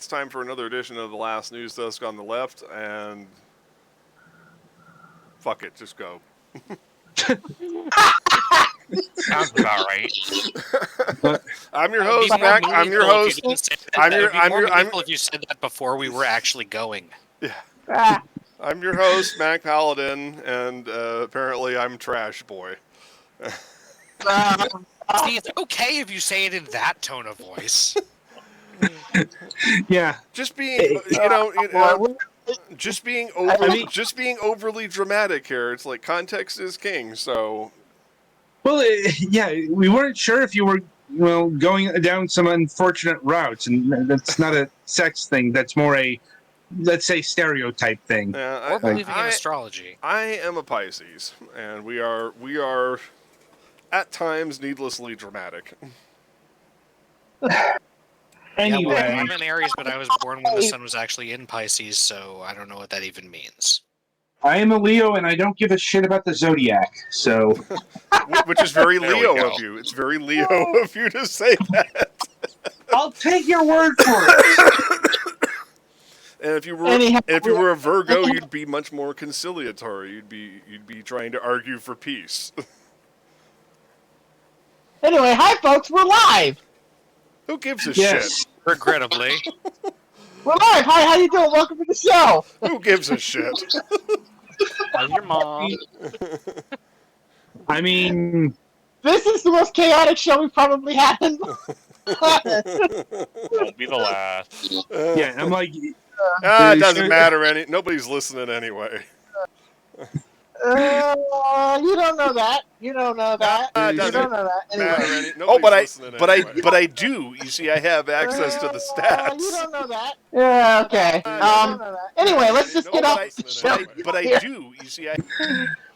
it's time for another edition of the last Newsdesk on the left, and fuck it, just go. Sounds about right. I'm your host, Mac. I'm your host. I'm if you said that before we were actually going. Yeah. I'm your host, Mac Paladin, and apparently I'm Trash Boy. See, it's okay if you say it in that tone of voice. Yeah. Just being, just being overly dramatic here. It's like context is king. So, well, yeah, we weren't sure if you were, going down some unfortunate routes, and that's not a sex thing. That's more a, let's say, stereotype thing. Or believing in astrology. I am a Pisces, and we are at times needlessly dramatic. Anyway, yeah, I'm an Aries, but I was born when the sun was actually in Pisces, so I don't know what that even means. I am a Leo, and I don't give a shit about the zodiac. So, which is very Leo of you. It's very Leo of you to say that. I'll take your word for it. And if you were a Virgo, you'd be much more conciliatory. You'd be trying to argue for peace. Anyway, hi folks, we're live. Who gives a shit? Regrettably. We're live. Hi, how you doing? Welcome to the show. Who gives a shit? How's your mom? I mean, this is the most chaotic show we've probably had. Won't be the last. Yeah, I'm like, it doesn't matter. Nobody's listening anyway. You don't know that. You don't know that. It you don't know that. Anyway. But I do. You see, I have access to the stats. You don't know that. Yeah. Okay. Anyway, let's just get off the show. But I do. You see,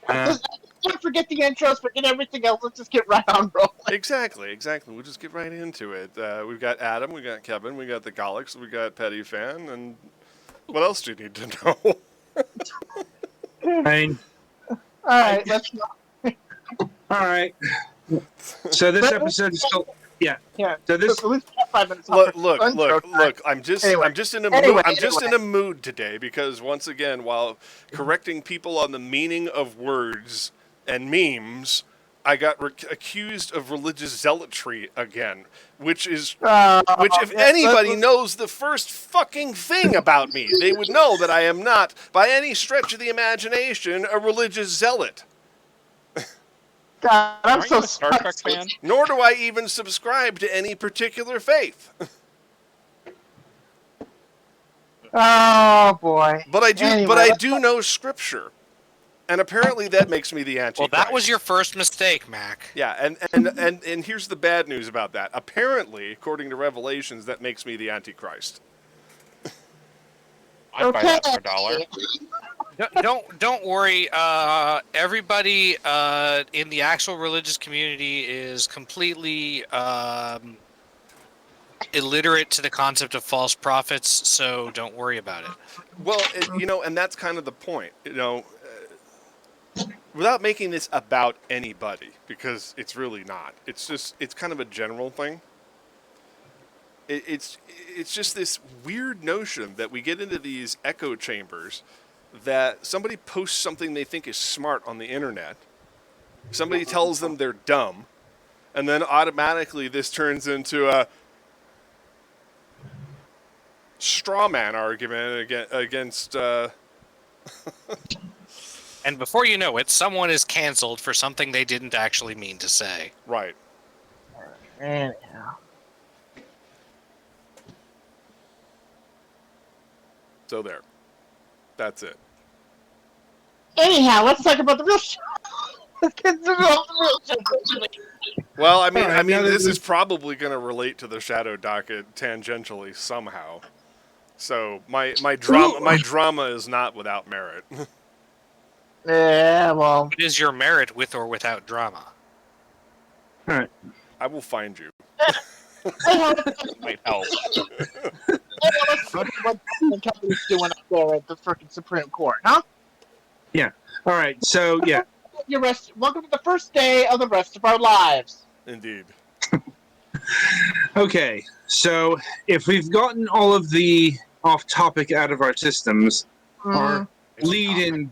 Don't forget the intros. Forget everything else. Let's just get right on rolling. Exactly. We'll just get right into it. We've got Adam. We got Kevin. We got the Galax. We got Petty Fan. And what else do you need to know? fine. All right, let's go. All right. So this episode is still, yeah. So this. Look. I'm just in a mood today because once again, while correcting people on the meaning of words and memes, I got accused of religious zealotry again, which if anybody knows the first fucking thing about me, they would know that I am not, by any stretch of the imagination, a religious zealot. God, I'm so a Star Trek fan. Nor do I even subscribe to any particular faith. Oh boy! But I do know scripture. And apparently that makes me the Antichrist. Well, that was your first mistake, Mac. Yeah, and here's the bad news about that. Apparently, according to Revelations, that makes me the Antichrist. I'd buy that for $1. Don't worry. Everybody in the actual religious community is completely illiterate to the concept of false prophets, so don't worry about it. Well, and that's kind of the point. Without making this about anybody, because it's really not. It's kind of a general thing. It's just this weird notion that we get into these echo chambers that somebody posts something they think is smart on the internet, somebody tells them they're dumb, and then automatically this turns into a straw man argument against And before you know it, someone is canceled for something they didn't actually mean to say. Right. Anyhow. So there. That's it. Anyhow, let's talk about the real show. Let's get to the real show. Well, I mean, this is probably going to relate to the Shadow Docket tangentially somehow. So my drama is not without merit. Yeah, well. What is your merit with or without drama? All right. I will find you. Might help. Let's talk about what the company's doing up there at the freaking Supreme Court, huh? Yeah. All right. So, yeah. Welcome to the first day of the rest of our lives. Indeed. Okay. So, if we've gotten all of the off-topic out of our systems, our lead in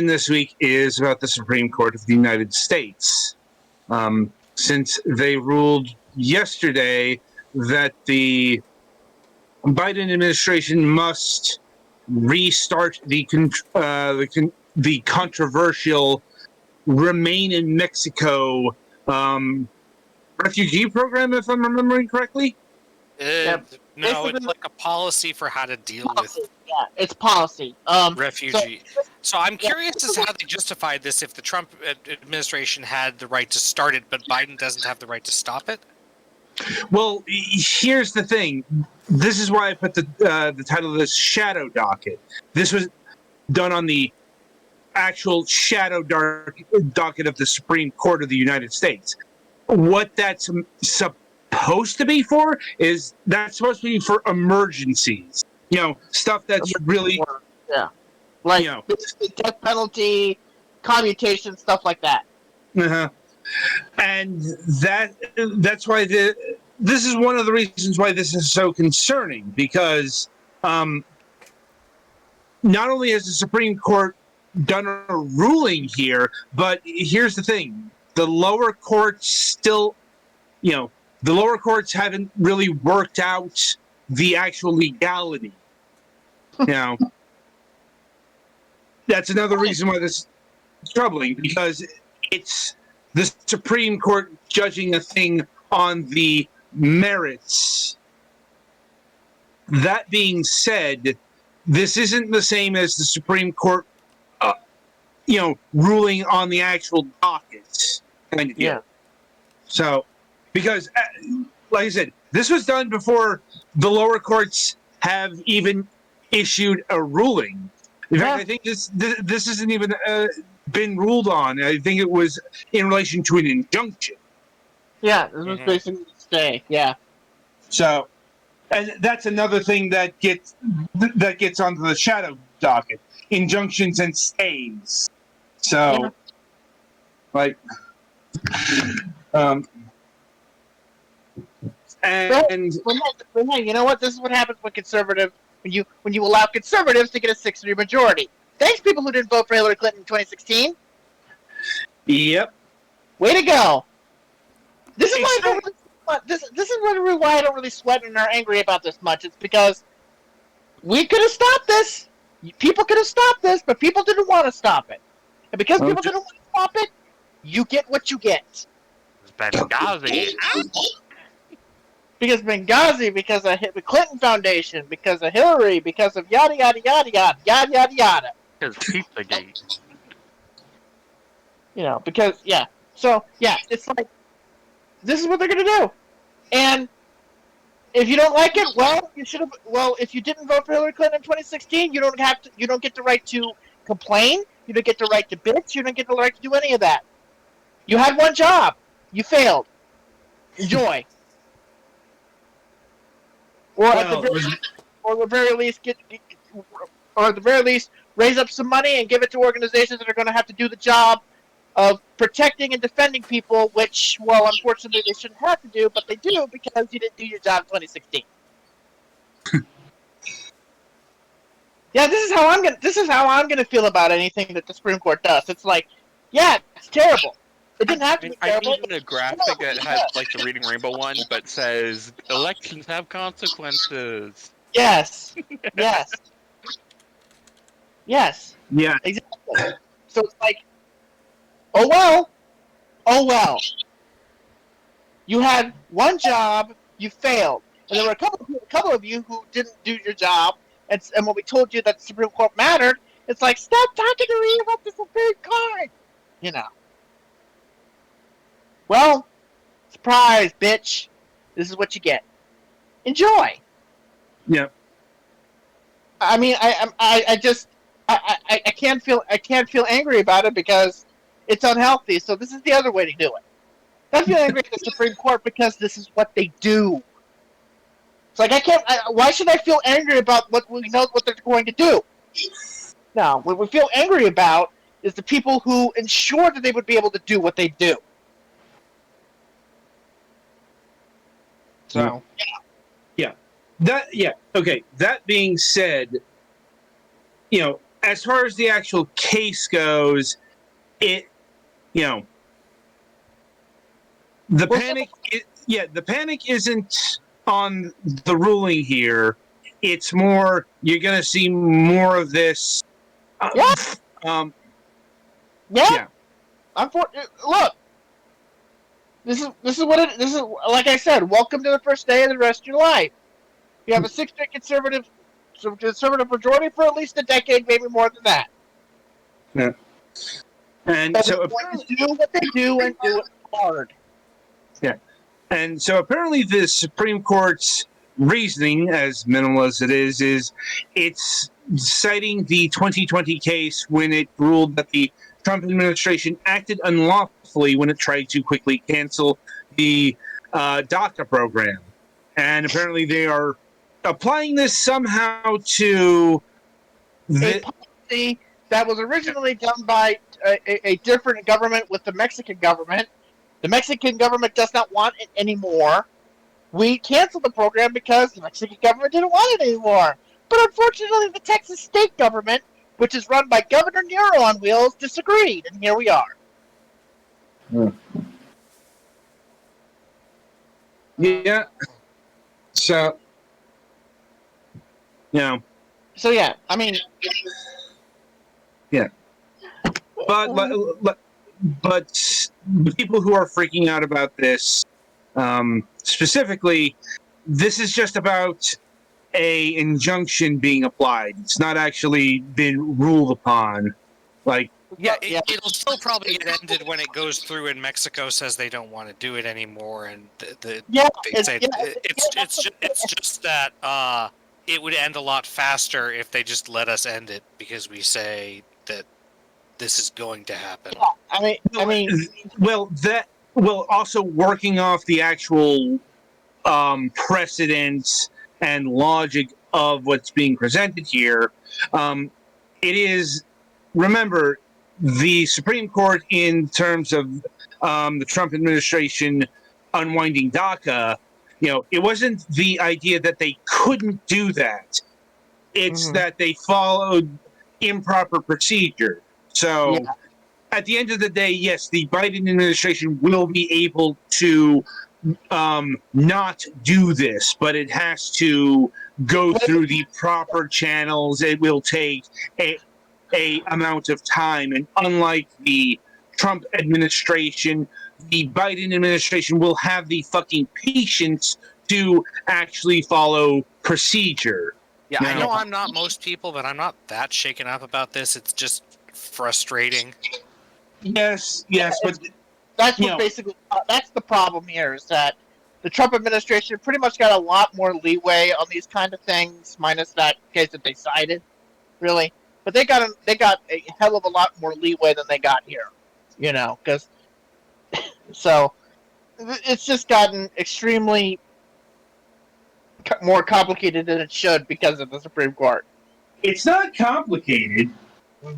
this week is about the Supreme Court of the United States. Since they ruled yesterday that the Biden administration must restart the controversial Remain in Mexico refugee program, if I'm remembering correctly. No, Basically- it's like a policy for how to deal with Yeah, it's policy. refugee. So I'm curious as to how they justified this if the Trump administration had the right to start it, but Biden doesn't have the right to stop it. Well, here's the thing. This is why I put the title of this Shadow Docket. This was done on the actual Shadow Docket of the Supreme Court of the United States. What that's supposed to be for is that's supposed to be for emergencies. Stuff that's really, like you know. basically death penalty, commutation, stuff like that. And that's why this is one of the reasons why this is so concerning, because not only has the Supreme Court done a ruling here, but here's the thing: the lower courts still, the lower courts haven't really worked out the actual legality. That's another reason why this is troubling, because it's the Supreme Court judging a thing on the merits. That being said, this isn't the same as the Supreme Court, ruling on the actual dockets kind of deal. Yeah. So, because, like I said, this was done before the lower courts have even issued a ruling. In fact, I think this isn't even been ruled on. I think it was in relation to an injunction. Yeah, this was basically a stay. Yeah. So, and that's another thing that gets onto the shadow docket: injunctions and stays. So, and Renee, you know what? This is what happens when when you allow conservatives to get a 6-3 majority. Thanks, people who didn't vote for Hillary Clinton in 2016. Yep. Way to go. This is why this is why I don't really sweat and are angry about this much. It's because we could have stopped this. People could have stopped this, but people didn't want to stop it. And because people didn't want to stop it, you get what you get. Benghazi. Because Benghazi, because of the Clinton Foundation, because of Hillary, because of yada yada yada yada yada yada yada. Because Pizzagate. Because So it's like this is what they're gonna do. And if you don't like it, well, you should have. Well, if you didn't vote for Hillary Clinton in 2016, you don't get the right to complain. You don't get the right to bitch. You don't get the right to do any of that. You had one job. You failed. Enjoy. Or at the very least, raise up some money and give it to organizations that are going to have to do the job of protecting and defending people, which, well, unfortunately, they shouldn't have to do, but they do because you didn't do your job in 2016. Yeah, this is how I'm gonna feel about anything that the Supreme Court does. It's like, yeah, it's terrible. It didn't have to be terrible. I need a graphic that has like the Reading Rainbow one, but says elections have consequences. Yes. Yes. Yes. Yeah. Exactly. So it's like, oh well. Oh well. You had one job, you failed. And there were a couple of you who didn't do your job, and when we told you that the Supreme Court mattered, it's like, stop talking to me about the Supreme Court! Well, surprise, bitch. This is what you get. Enjoy. Yeah. I mean, I can't feel angry about it because it's unhealthy. So this is the other way to do it. I feel angry at the Supreme Court because this is what they do. It's like why should I feel angry about what we know what they're going to do? No, what we feel angry about is the people who ensure that they would be able to do what they do. So Okay. That being said, as far as the actual case goes, it, the panic isn't on the ruling here. It's more you're going to see more of this. Yeah. Yeah. Look, this is what it. This is like I said. Welcome to the first day of the rest of your life. You have a 6-3 conservative majority for at least a decade, maybe more than that. Yeah. And But so do what they do and do it hard. Yeah. And so apparently the Supreme Court's reasoning, as minimal as it is it's citing the 2020 case when it ruled that the Trump administration acted unlawfully when it tried to quickly cancel the DACA program. And apparently they are applying this somehow to A policy that was originally done by a different government with the Mexican government. The Mexican government does not want it anymore. We canceled the program because the Mexican government didn't want it anymore. But unfortunately, the Texas state government, which is run by Governor Nero on wheels, disagreed, and here we are. Yeah. So, So yeah, I mean, yeah. But the people who are freaking out about this, specifically, this is just about a injunction being applied. It's not actually been ruled upon. It'll still probably get ended when it goes through and Mexico says they don't want to do it anymore, and it's just that it would end a lot faster if they just let us end it because we say that this is going to happen. I mean, also working off the actual precedents and logic of what's being presented here. It is, remember, the Supreme Court, in terms of the Trump administration unwinding DACA, it wasn't the idea that they couldn't do that. It's that they followed improper procedure. So, at the end of the day, yes, the Biden administration will be able to not do this, but it has to go through the proper channels. It will take a amount of time, and unlike the Trump administration, the Biden administration will have the fucking patience to actually follow procedure. Yeah, I know I'm not most people, but I'm not that shaken up about this. It's just frustrating. Yes, but that's what basically that's the problem here, is that the Trump administration pretty much got a lot more leeway on these kind of things, minus that case that they cited, really. But they got a hell of a lot more leeway than they got here, because so it's just gotten extremely more complicated than it should because of the Supreme Court. It's not complicated.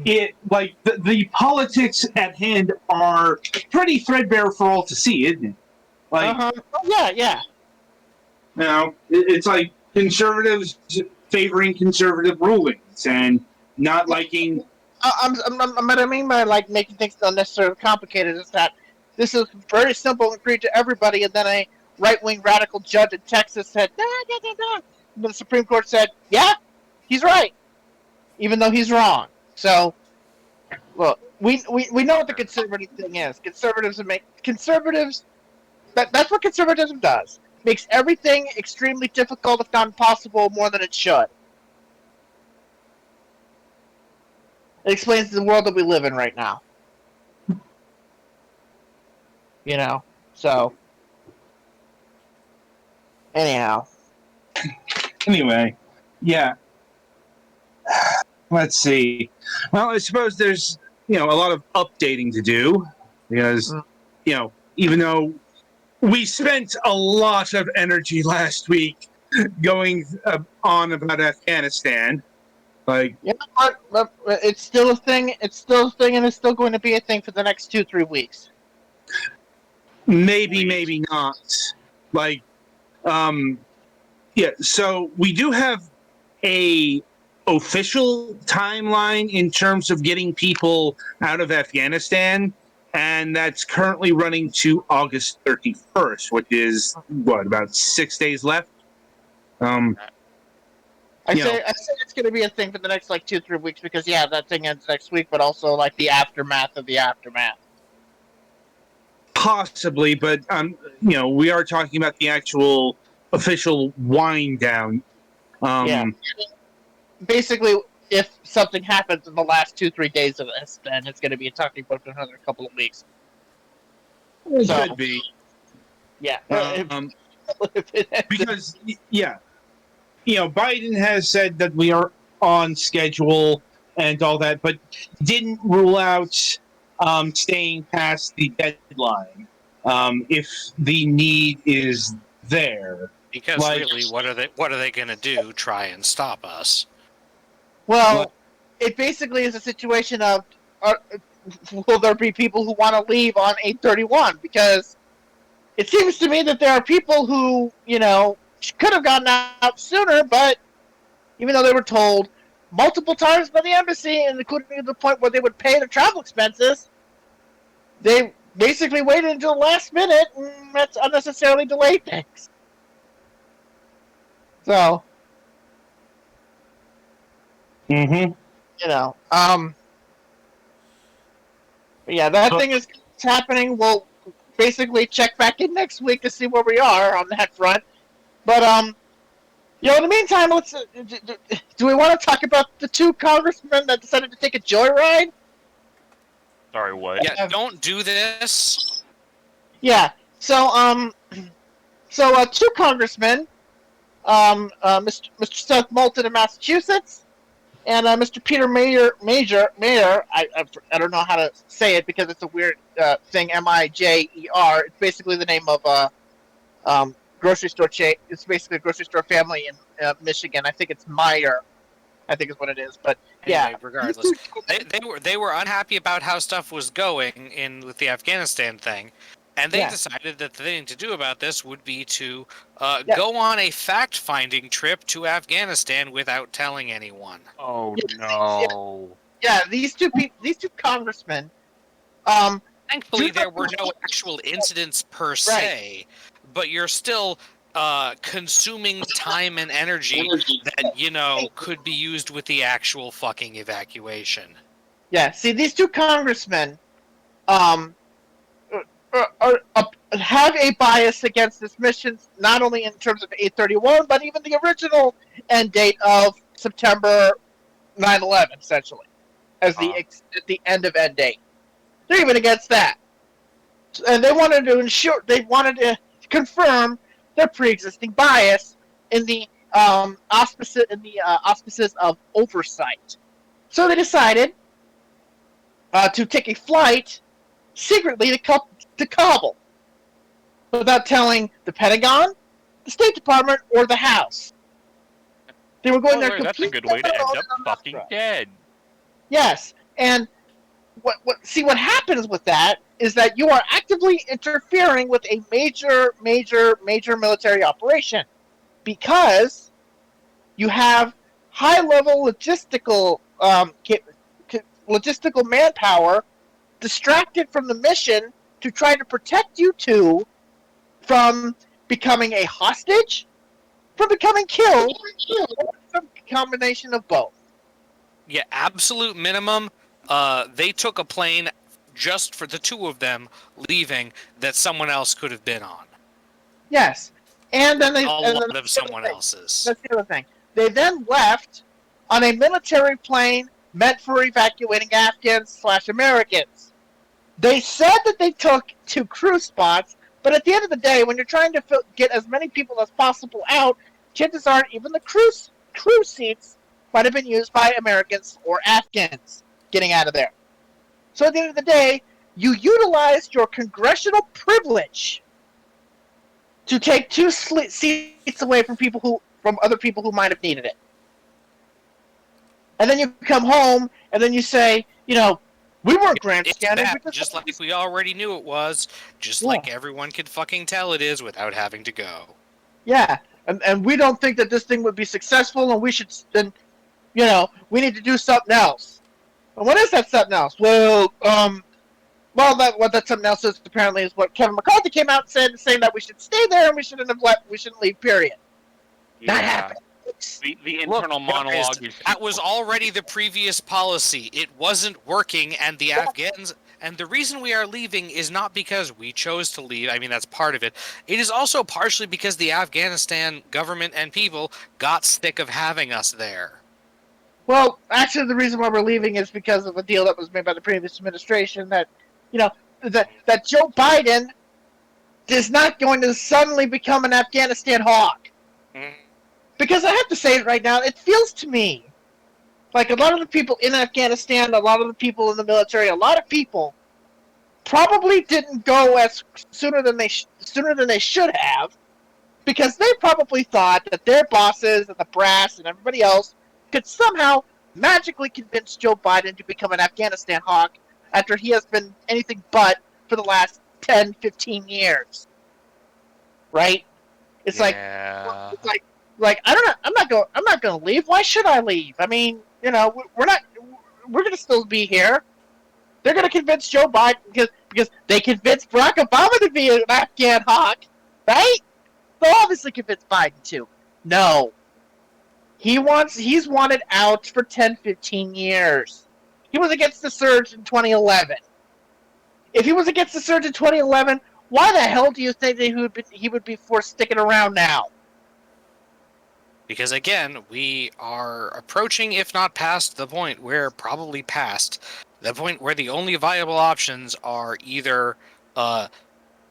It the politics at hand are pretty threadbare for all to see, isn't it? Yeah. It's like conservatives favoring conservative rulings and not liking. What I mean by making things unnecessarily complicated is that this is very simple and agreed to everybody, and then a right-wing radical judge in Texas said, nah. And the Supreme Court said, yeah, he's right, even though he's wrong. So, well, we know what the conservative thing is. Conservatives. That's what conservatism does. Makes everything extremely difficult, if not impossible, more than it should. It explains the world that we live in right now. So. Anyhow. Anyway, yeah. Let's see. Well, I suppose there's, a lot of updating to do because, even though we spent a lot of energy last week going on about Afghanistan, but it's still a thing. It's still a thing, and it's still going to be a thing for the next 2-3 weeks. Maybe not. Yeah, so we do have a official timeline in terms of getting people out of Afghanistan, and that's currently running to August 31st, which is what, about 6 days left. I You know. say it's going to be a thing for the next like 2-3 weeks because that thing ends next week, but also like the aftermath of the aftermath. Possibly, but we are talking about the actual official wind down. Yeah. Basically, if something happens in the last 2-3 days of this, then it's going to be a talking point for another couple of weeks. It could be. Yeah. Because Biden has said that we are on schedule and all that, but didn't rule out staying past the deadline if the need is there. Because really, what are they going to do? Try and stop us? Well, it basically is a situation of will there be people who want to leave on 8/31? Because it seems to me that there are people who could have gotten out sooner, but even though they were told multiple times by the embassy, and including to the point where they would pay their travel expenses, they basically waited until the last minute, and that's unnecessarily delayed things. So, Mm-hmm. That thing is happening. We'll basically check back in next week to see where we are on that front. But in the meantime, let's. Do we want to talk about the 2 congressmen that decided to take a joyride? Sorry, what? Yeah, don't do this. Yeah. So 2 congressmen, Mr. Seth Moulton in Massachusetts, and Mr. Peter Mayer. I don't know how to say it because it's a weird thing. Mijer. It's basically the name of a grocery store chain. It's basically a grocery store family in Michigan. I think it's Meyer. I think is what it is. But anyway, regardless, they were unhappy about how stuff was going with the Afghanistan thing, and they decided that the thing to do about this would be to go on a fact-finding trip to Afghanistan without telling anyone. Oh no! Yeah, these two congressmen. Thankfully, there were no actual incidents per se, but you're still consuming time and energy that could be used with the actual fucking evacuation. Yeah, see, these 2 congressmen have a bias against this mission, not only in terms of 8/31, but even the original end date of September 9/11, essentially, as the end of end date. They're even against that, and they wanted to confirm their pre-existing bias in the auspices of oversight. So they decided to take a flight secretly to Kabul without telling the Pentagon, the State Department, or the House. They were going there. That's a good way to end up fucking dead. Yes, and what happens with that is that you are actively interfering with a major military operation because you have high-level logistical manpower distracted from the mission to try to protect you 2 from becoming a hostage, from becoming killed, or some combination of both. Yeah, absolute minimum. They took a plane just for the 2 of them leaving that someone else could have been on. Yes, and then someone else's. That's the other thing. They then left on a military plane meant for evacuating Afghans/Americans. They said that they took 2 crew spots, but at the end of the day, when you're trying to get as many people as possible out, chances are even the crew seats might have been used by Americans or Afghans getting out of there. So at the end of the day, you utilized your congressional privilege to take 2 seats away from other people who might have needed it. And then you come home, and then you say, we weren't grandstanding. Just like we already knew it was, just like everyone could fucking tell it is without having to go. Yeah, and we don't think that this thing would be successful, and we should, then, we need to do something else. And what is that something else? That something else is apparently is what Kevin McCarthy came out and said, saying that we should stay there and we shouldn't leave. Period. Not happening. The internal monologue is that was already the previous policy. It wasn't working, and the Afghans. And the reason we are leaving is not because we chose to leave. I mean, that's part of it. It is also partially because the Afghanistan government and people got sick of having us there. Well, actually, the reason why we're leaving is because of a deal that was made by the previous administration that, that Joe Biden is not going to suddenly become an Afghanistan hawk. Mm. Because I have to say it right now, it feels to me like a lot of the people in Afghanistan, a lot of the people in the military, a lot of people probably didn't go as sooner than they should have, because they probably thought that their bosses and the brass and everybody else could somehow magically convince Joe Biden to become an Afghanistan hawk after he has been anything but for the last 10, 15 years. Right? It's like I don't know. I'm not going to leave. Why should I leave? I mean, we're going to still be here. They're going to convince Joe Biden because they convinced Barack Obama to be an Afghan hawk, right? They'll obviously convince Biden to. No. He's wanted out for 10, 15 years. He was against the surge in 2011. If he was against the surge in 2011, why the hell do you think that he would be for sticking around now? Because again, we are approaching, if not past, the point where probably past the point where the only viable options are either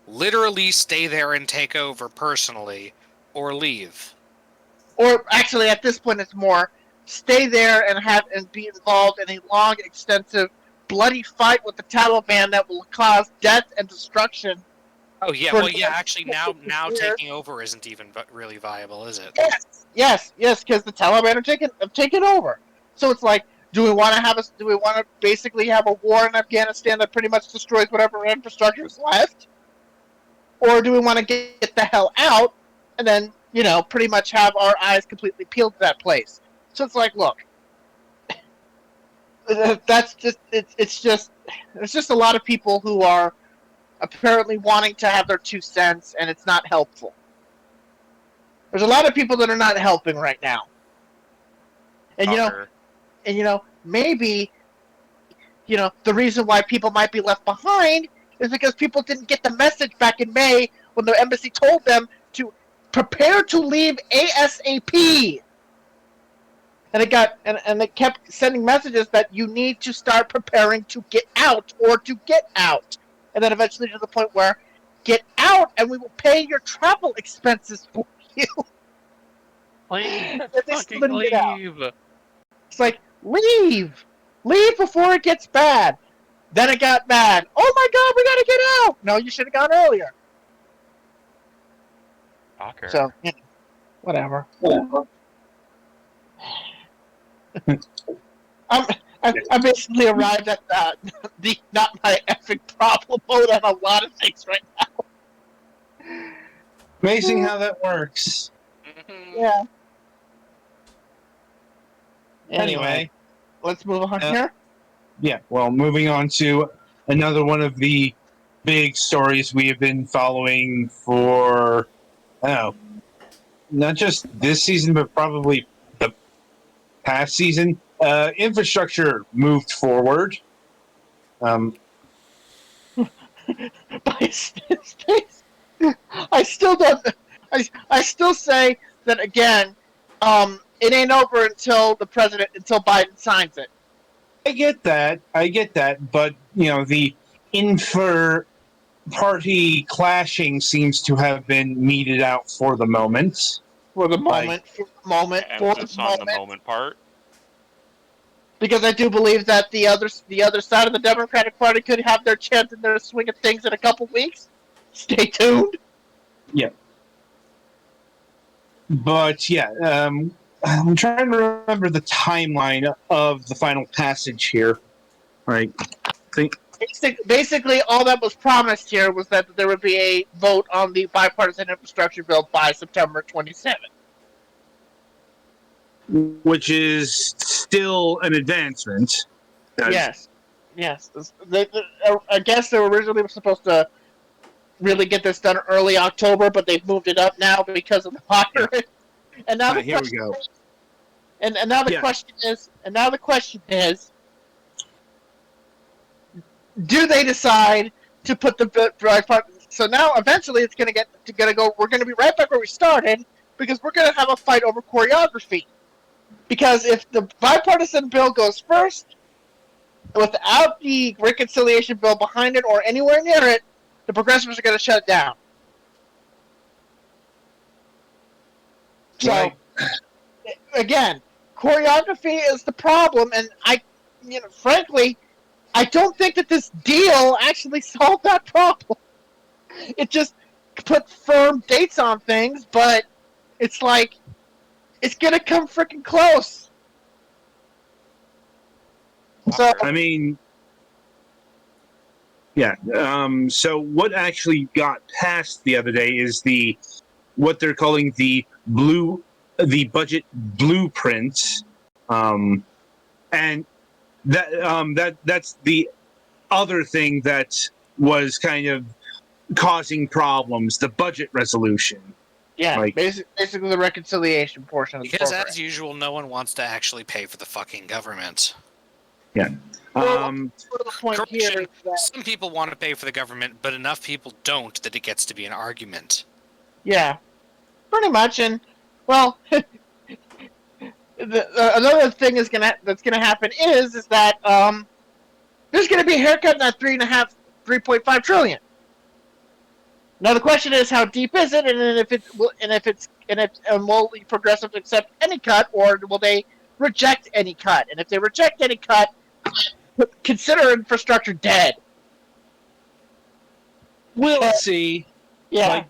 literally stay there and take over personally, or leave. Or actually, at this point, it's more stay there and be involved in a long, extensive, bloody fight with the Taliban that will cause death and destruction. Oh yeah, well yeah, actually now taking over isn't even really viable, is it? Yes, because the Taliban have taken over. So it's like, do we want to basically have a war in Afghanistan that pretty much destroys whatever infrastructure is left? Or do we want to get the hell out and then, pretty much have our eyes completely peeled to that place? So it's like, look, that's just it's just a lot of people who are apparently wanting to have their 2 cents, and it's not helpful. There's a lot of people that are not helping right now. And maybe the reason why people might be left behind is because people didn't get the message back in May when the embassy told them to prepare to leave ASAP. And it kept sending messages that you need to start preparing to get out or to get out. And then eventually to the point where get out and we will pay your travel expenses for you. Please fucking leave. It's like, leave before it gets bad. Then it got bad. Oh my god, we gotta get out. No, you should have gone earlier. Stalker. So, whatever. I basically arrived at the not my effing problem mode on a lot of things right now. Amazing how that works. Yeah. Anyway, let's move on here. Yeah, well, moving on to another one of the big stories we have been following for, not just this season, but probably the past season. Infrastructure moved forward. I still don't. I still say that again. It ain't over until Biden signs it. I get that, but the party clashing seems to have been meted out for the moment. Emphasis on the moment part. Because I do believe that the other side of the Democratic Party could have their chance in their swing of things in a couple weeks. Stay tuned. Yeah. But yeah, I'm trying to remember the timeline of the final passage here. Right. Basically, all that was promised here was that there would be a vote on the bipartisan infrastructure bill by September 27th. Which is still an advancement. Yes. I guess they were originally supposed to really get this done early October, but they've moved it up now because of the virus. And now the Here we go. And now the question is, do they decide to put the right part? So now eventually it's gonna go. We're gonna be right back where we started because we're gonna have a fight over choreography. Because if the bipartisan bill goes first, without the reconciliation bill behind it or anywhere near it, the progressives are going to shut it down. So, again, choreography is the problem, and frankly, I don't think that this deal actually solved that problem. It just put firm dates on things, but it's like, it's going to come freaking close. So, I mean, yeah. So what actually got passed the other day is what they're calling the budget blueprint, and that's the other thing that was kind of causing problems. The budget resolution. Yeah, basically the reconciliation portion of the because, program. as usual, no one wants to actually pay for the fucking government. Yeah. The point here is that, some people want to pay for the government, but enough people don't that it gets to be an argument. Yeah, pretty much. And well, another thing that's gonna happen is that there's gonna be a haircut in that 3.5 trillion. Now the question is, how deep is it, and will the progressives accept any cut, or will they reject any cut? And if they reject any cut, consider infrastructure dead. We'll see. Yeah.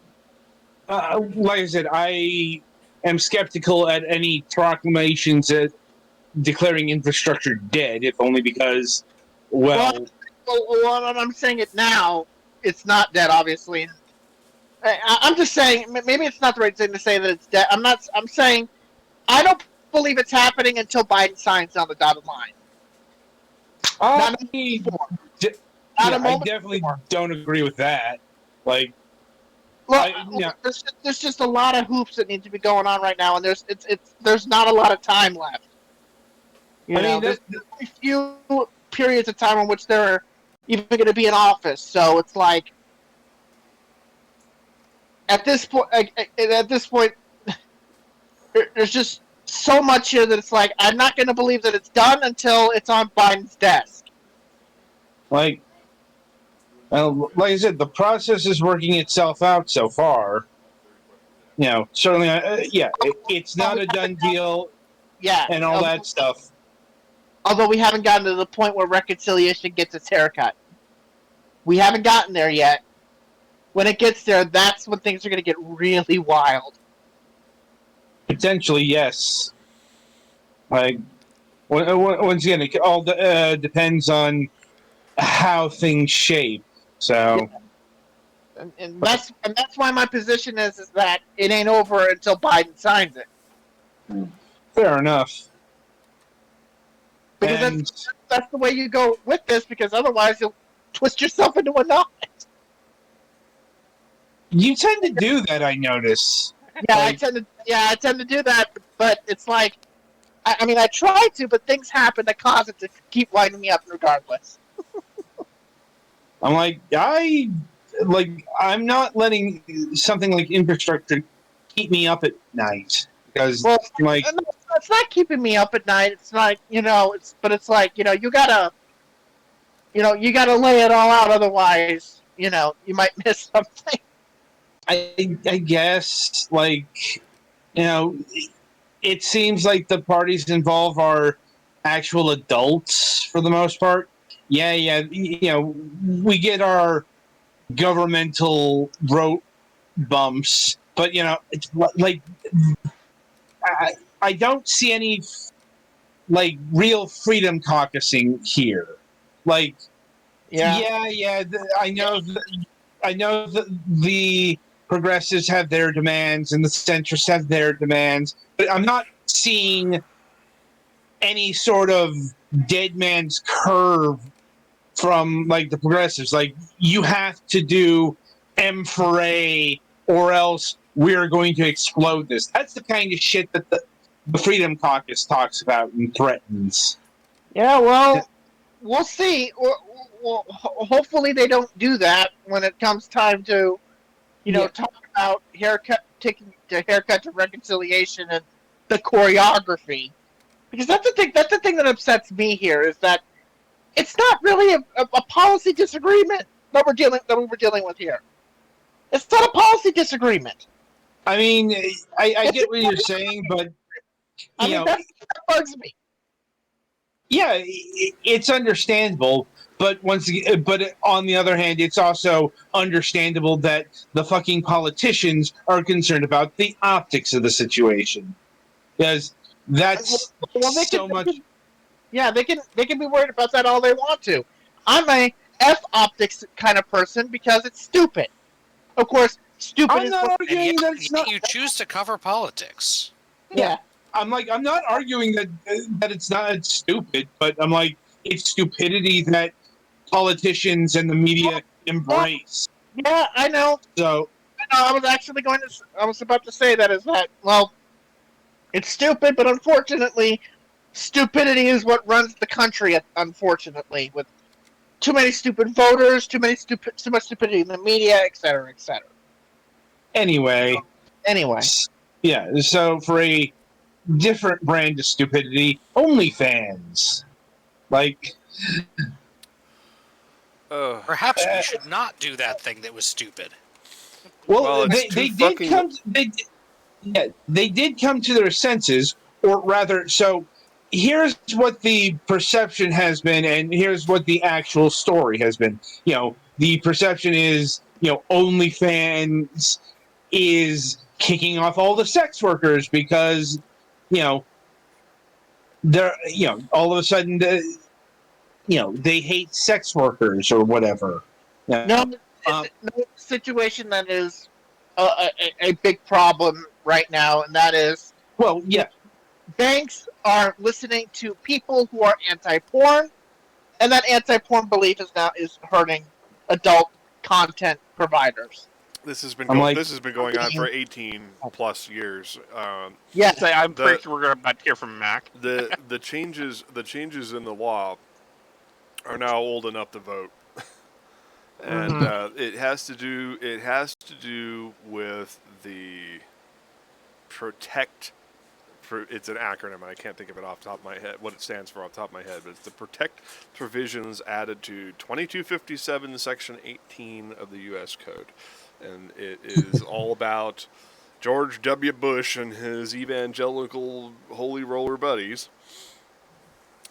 Like I said, I am skeptical at any proclamations declaring infrastructure dead, if only because, well, I'm saying it now. It's not dead, obviously. I'm just saying, maybe it's not the right thing to say that it's dead. I'm saying, I don't believe it's happening until Biden signs on the dotted line. I definitely don't agree with that. Like, there's just a lot of hoops that need to be going on right now, and there's not a lot of time left. There's a few periods of time in which they're even going to be in office, so it's like at this point, there's just so much here that it's like, I'm not going to believe that it's done until it's on Biden's desk. Like I said, the process is working itself out so far. Certainly, it's not a done deal. Yeah, and all that stuff. Although we haven't gotten to the point where reconciliation gets its haircut. We haven't gotten there yet. When it gets there, that's when things are going to get really wild. Potentially, yes. Like, once again, it all depends on how things shape. So, yeah. And that's why my position is that it ain't over until Biden signs it. Fair enough. Because that's the way you go with this. Because otherwise, you'll twist yourself into a knot. You tend to do that, I notice. Yeah, I tend to do that, but it's like, I try to, but things happen that cause it to keep winding me up regardless. I'm like, I'm not letting something like infrastructure keep me up at night because, it's not keeping me up at night. It's like, it's like, you gotta lay it all out, otherwise, you might miss something. I guess, it seems like the parties involved are actual adults for the most part. Yeah, we get our governmental road bumps, but, it's like, I don't see any, real freedom caucusing here. Like, Yeah. I know the progressives have their demands and the centrists have their demands, but I'm not seeing any sort of dead man's curve from like the progressives. Like you have to do M for A, or else we're going to explode this. That's the kind of shit that the Freedom Caucus talks about and threatens. Yeah, well, we'll see. Hopefully they don't do that when it comes time to, talk about taking the haircut to reconciliation and the choreography. Because that's the thing. That's the thing that upsets me here is that it's not really a policy disagreement that we were dealing with here. It's not a policy disagreement. I mean, I get what you're saying, but That bugs me. yeah, it's understandable. But on the other hand, it's also understandable that the fucking politicians are concerned about the optics of the situation, because that's so much. Yeah, they can be worried about that all they want to. I'm a F optics kind of person because it's stupid. Of course, stupid I'm is not what, arguing that it's not. You choose to cover politics. Yeah. I'm not arguing that it's not stupid, but I'm like, it's stupidity that politicians and the media embrace. Yeah, I know. So I was about to say that is that, well, it's stupid, but unfortunately, stupidity is what runs the country, unfortunately, with too many stupid voters, too much stupidity in the media, etc., etc. anyway, yeah. So for a different brand of stupidity, OnlyFans, like. Perhaps we should not do that thing that was stupid. Well, they did come. They did come to their senses, or rather, so here's what the perception has been, and here's what the actual story has been. The perception is, OnlyFans is kicking off all the sex workers because, they're, all of a sudden, they hate sex workers or whatever. No situation that is a big problem right now, and that is, well, yeah, banks are listening to people who are anti-porn, and that anti-porn belief is hurting adult content providers. This has been going on for 18 plus years. Yes, I'm pretty sure we're about to hear from Mac. The changes in the law are now old enough to vote, and it has to do with the protect. It's an acronym. I can't think of it off the top of my head, what it stands for off the top of my head, but it's the protect provisions added to 2257 section 18 of the U.S. Code. And it is all about George W. Bush and his evangelical holy roller buddies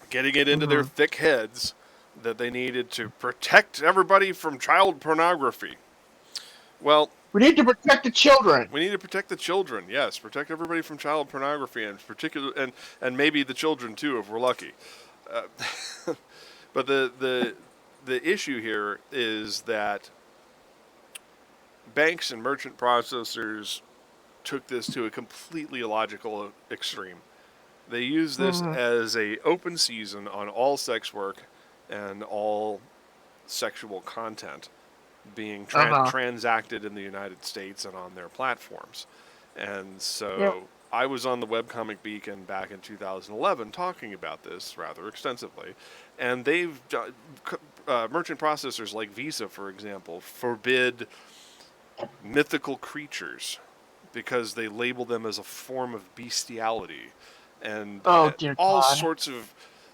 getting it into their thick heads that they needed to protect everybody from child pornography. Well, we need to protect the children. We need to protect the children. Yes, protect everybody from child pornography, and maybe the children too, if we're lucky. But the issue here is that banks and merchant processors took this to a completely illogical extreme. They use this as a open season on all sex work and all sexual content being transacted in the United States and on their platforms. And so I was on the Webcomic Beacon back in 2011 talking about this rather extensively. And they've merchant processors like Visa, for example, forbid mythical creatures because they label them as a form of bestiality. And all sorts of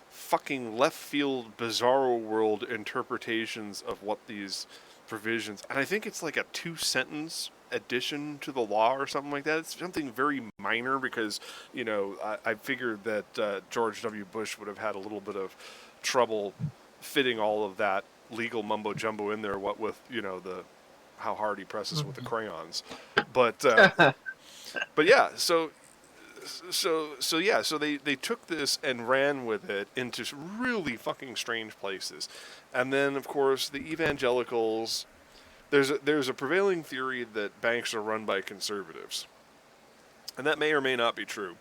fucking left field, bizarro world interpretations of what these provisions, and I think it's like a 2-sentence addition to the law or something like that. It's something very minor because, I figured that George W. Bush would have had a little bit of trouble fitting all of that legal mumbo jumbo in there, what with, how hard he presses with the crayons. But yeah, so So they took this and ran with it into really fucking strange places, and then of course the evangelicals. There's a prevailing theory that banks are run by conservatives, and that may or may not be true,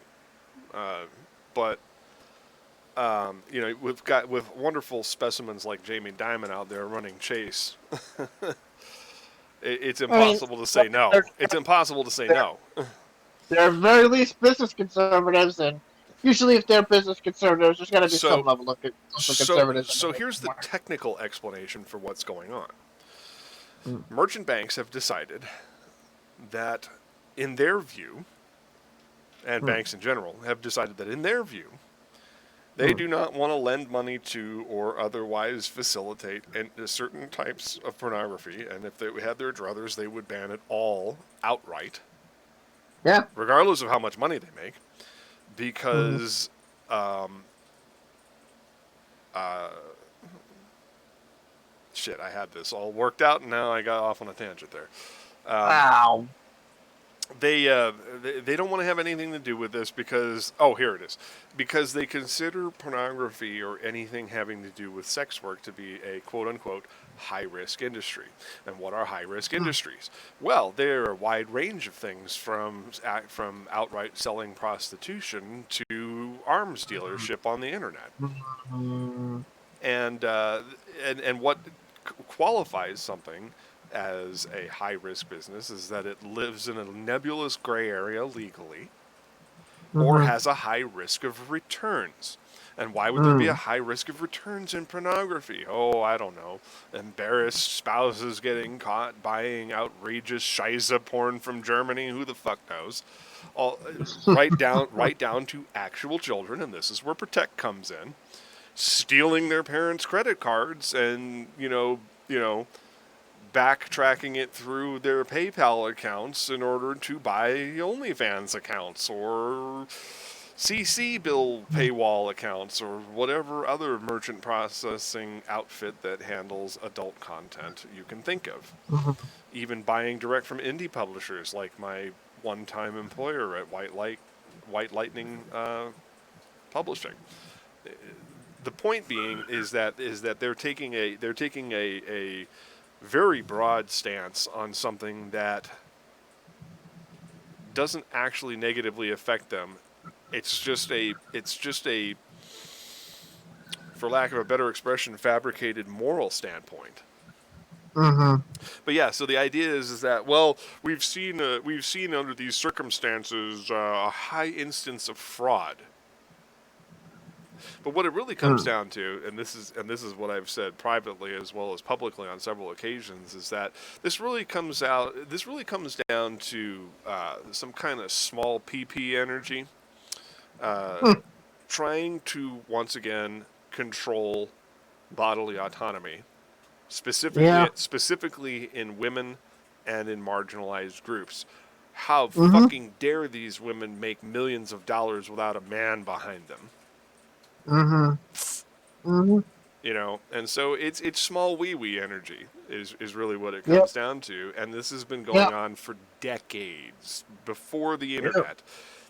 but with wonderful specimens like Jamie Dimon out there running Chase, it's I mean, impossible to say no. It's impossible to say no. they're very least business conservatives, and usually if they're business conservatives, there's got to be some level of conservatism. So here's the technical explanation for what's going on. Hmm. Merchant banks have decided that, in their view, and banks in general have decided that in their view, they do not want to lend money to or otherwise facilitate certain types of pornography, and if they had their druthers, they would ban it all outright. Yeah. Regardless of how much money they make, because shit, I had this all worked out, and now I got off on a tangent there. Wow. They don't want to have anything to do with this because here it is, because they consider pornography or anything having to do with sex work to be a quote unquote high risk industry. And what are high risk industries? Well, there are a wide range of things from outright selling prostitution to arms dealership on the internet. And what qualifies something as a high-risk business is that it lives in a nebulous gray area legally or has a high risk of returns. And why would there be a high risk of returns in pornography? Oh, I don't know. Embarrassed spouses getting caught buying outrageous Scheisse porn from Germany. Who the fuck knows? Right down to actual children, and this is where Protect comes in. Stealing their parents' credit cards and, backtracking it through their PayPal accounts in order to buy OnlyFans accounts or CC bill paywall accounts or whatever other merchant processing outfit that handles adult content you can think of. Even buying direct from indie publishers like my one-time employer at White Lightning Publishing. The point being is that they're taking a very broad stance on something that doesn't actually negatively affect them. It's just a, for lack of a better expression, fabricated moral standpoint. But yeah, so the idea is that, well, we've seen under these circumstances a high instance of fraud. But what it really comes down to, and this is what I've said privately as well as publicly on several occasions, is that this really comes down to some kind of small PP energy, trying to once again control bodily autonomy, specifically in women and in marginalized groups. How fucking dare these women make millions of dollars without a man behind them? And so it's small wee energy is really what it comes down to, and this has been going on for decades before the internet.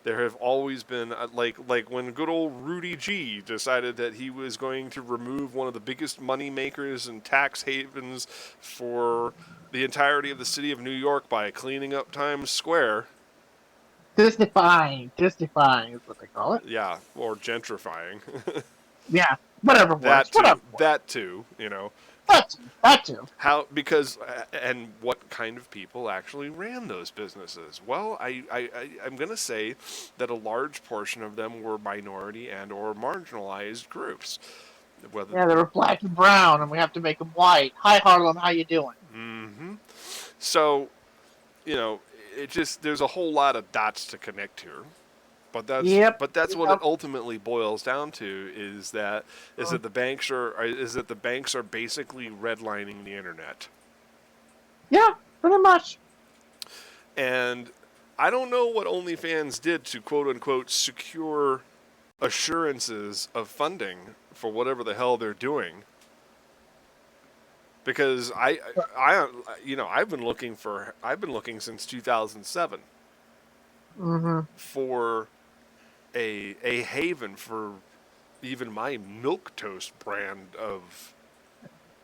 There have always been like when good old Rudy G decided that he was going to remove one of the biggest money makers and tax havens for the entirety of the city of New York by cleaning up Times Square. Disneyfying is what they call it. Yeah, or gentrifying. Yeah, whatever works. That too. That too. How? Because and what kind of people actually ran those businesses? Well, I'm going to say that a large portion of them were minority and or marginalized groups. They were black and brown, and we have to make them white. Hi, Harlem, how you doing? So, it just there's a whole lot of dots to connect here. But that's what it ultimately boils down to is that the banks are basically redlining the internet. Yeah, pretty much. And I don't know what OnlyFans did to quote unquote secure assurances of funding for whatever the hell they're doing. Because I've been looking since 2007 for a haven for even my milquetoast brand of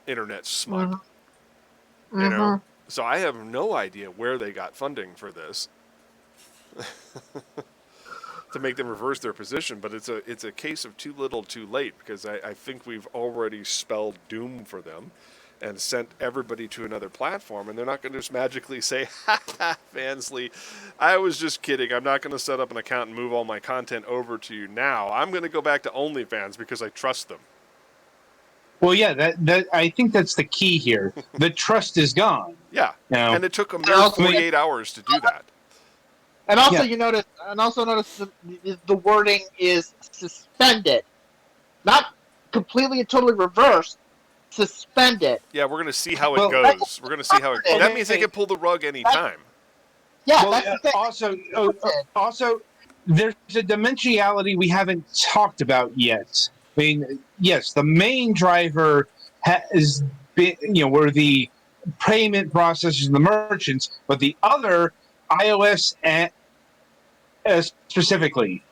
internet smut. Mm-hmm. You know, so I have no idea where they got funding for this to make them reverse their position. But it's a case of too little, too late, because I think we've already spelled doom for them and sent everybody to another platform, and they're not going to just magically say, "Ha ha, Vansley, I was just kidding. I'm not going to set up an account and move all my content over to you now. I'm going to go back to OnlyFans because I trust them." Well, yeah, that I think that's the key here. The trust is gone. Yeah, Now, and it took a mere also- 48 hours to do that. And also, Yeah. notice the wording is suspended, not completely and totally reversed. Suspended. Yeah, we're going to see how it Well, goes. We're going to see how it. Well, That means they can pull the rug any time. Yeah, well, that's the thing. also, there's a dimensionality we haven't talked about yet. I mean, yes, the main driver has been, were the payment processors and the merchants, but the other iOS and specifically,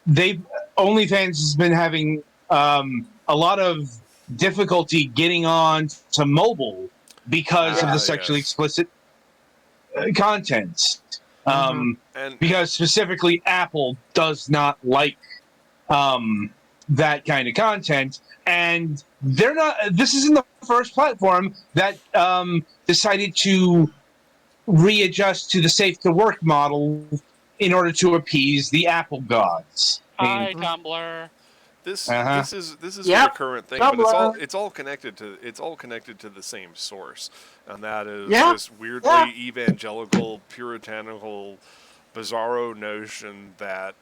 they OnlyFans has been having a lot of difficulty getting on to mobile because of the sexually explicit content. And Because specifically Apple does not like that kind of content, and they're not. This isn't the first platform that decided to readjust to the safe to work model in order to appease the Apple gods. Hi, Tumblr. this Uh-huh. this is Yep. a recurrent thing, but Tumblr. it's all connected to the same source, and that is Yeah. this weirdly Yeah. evangelical, puritanical, bizarro notion that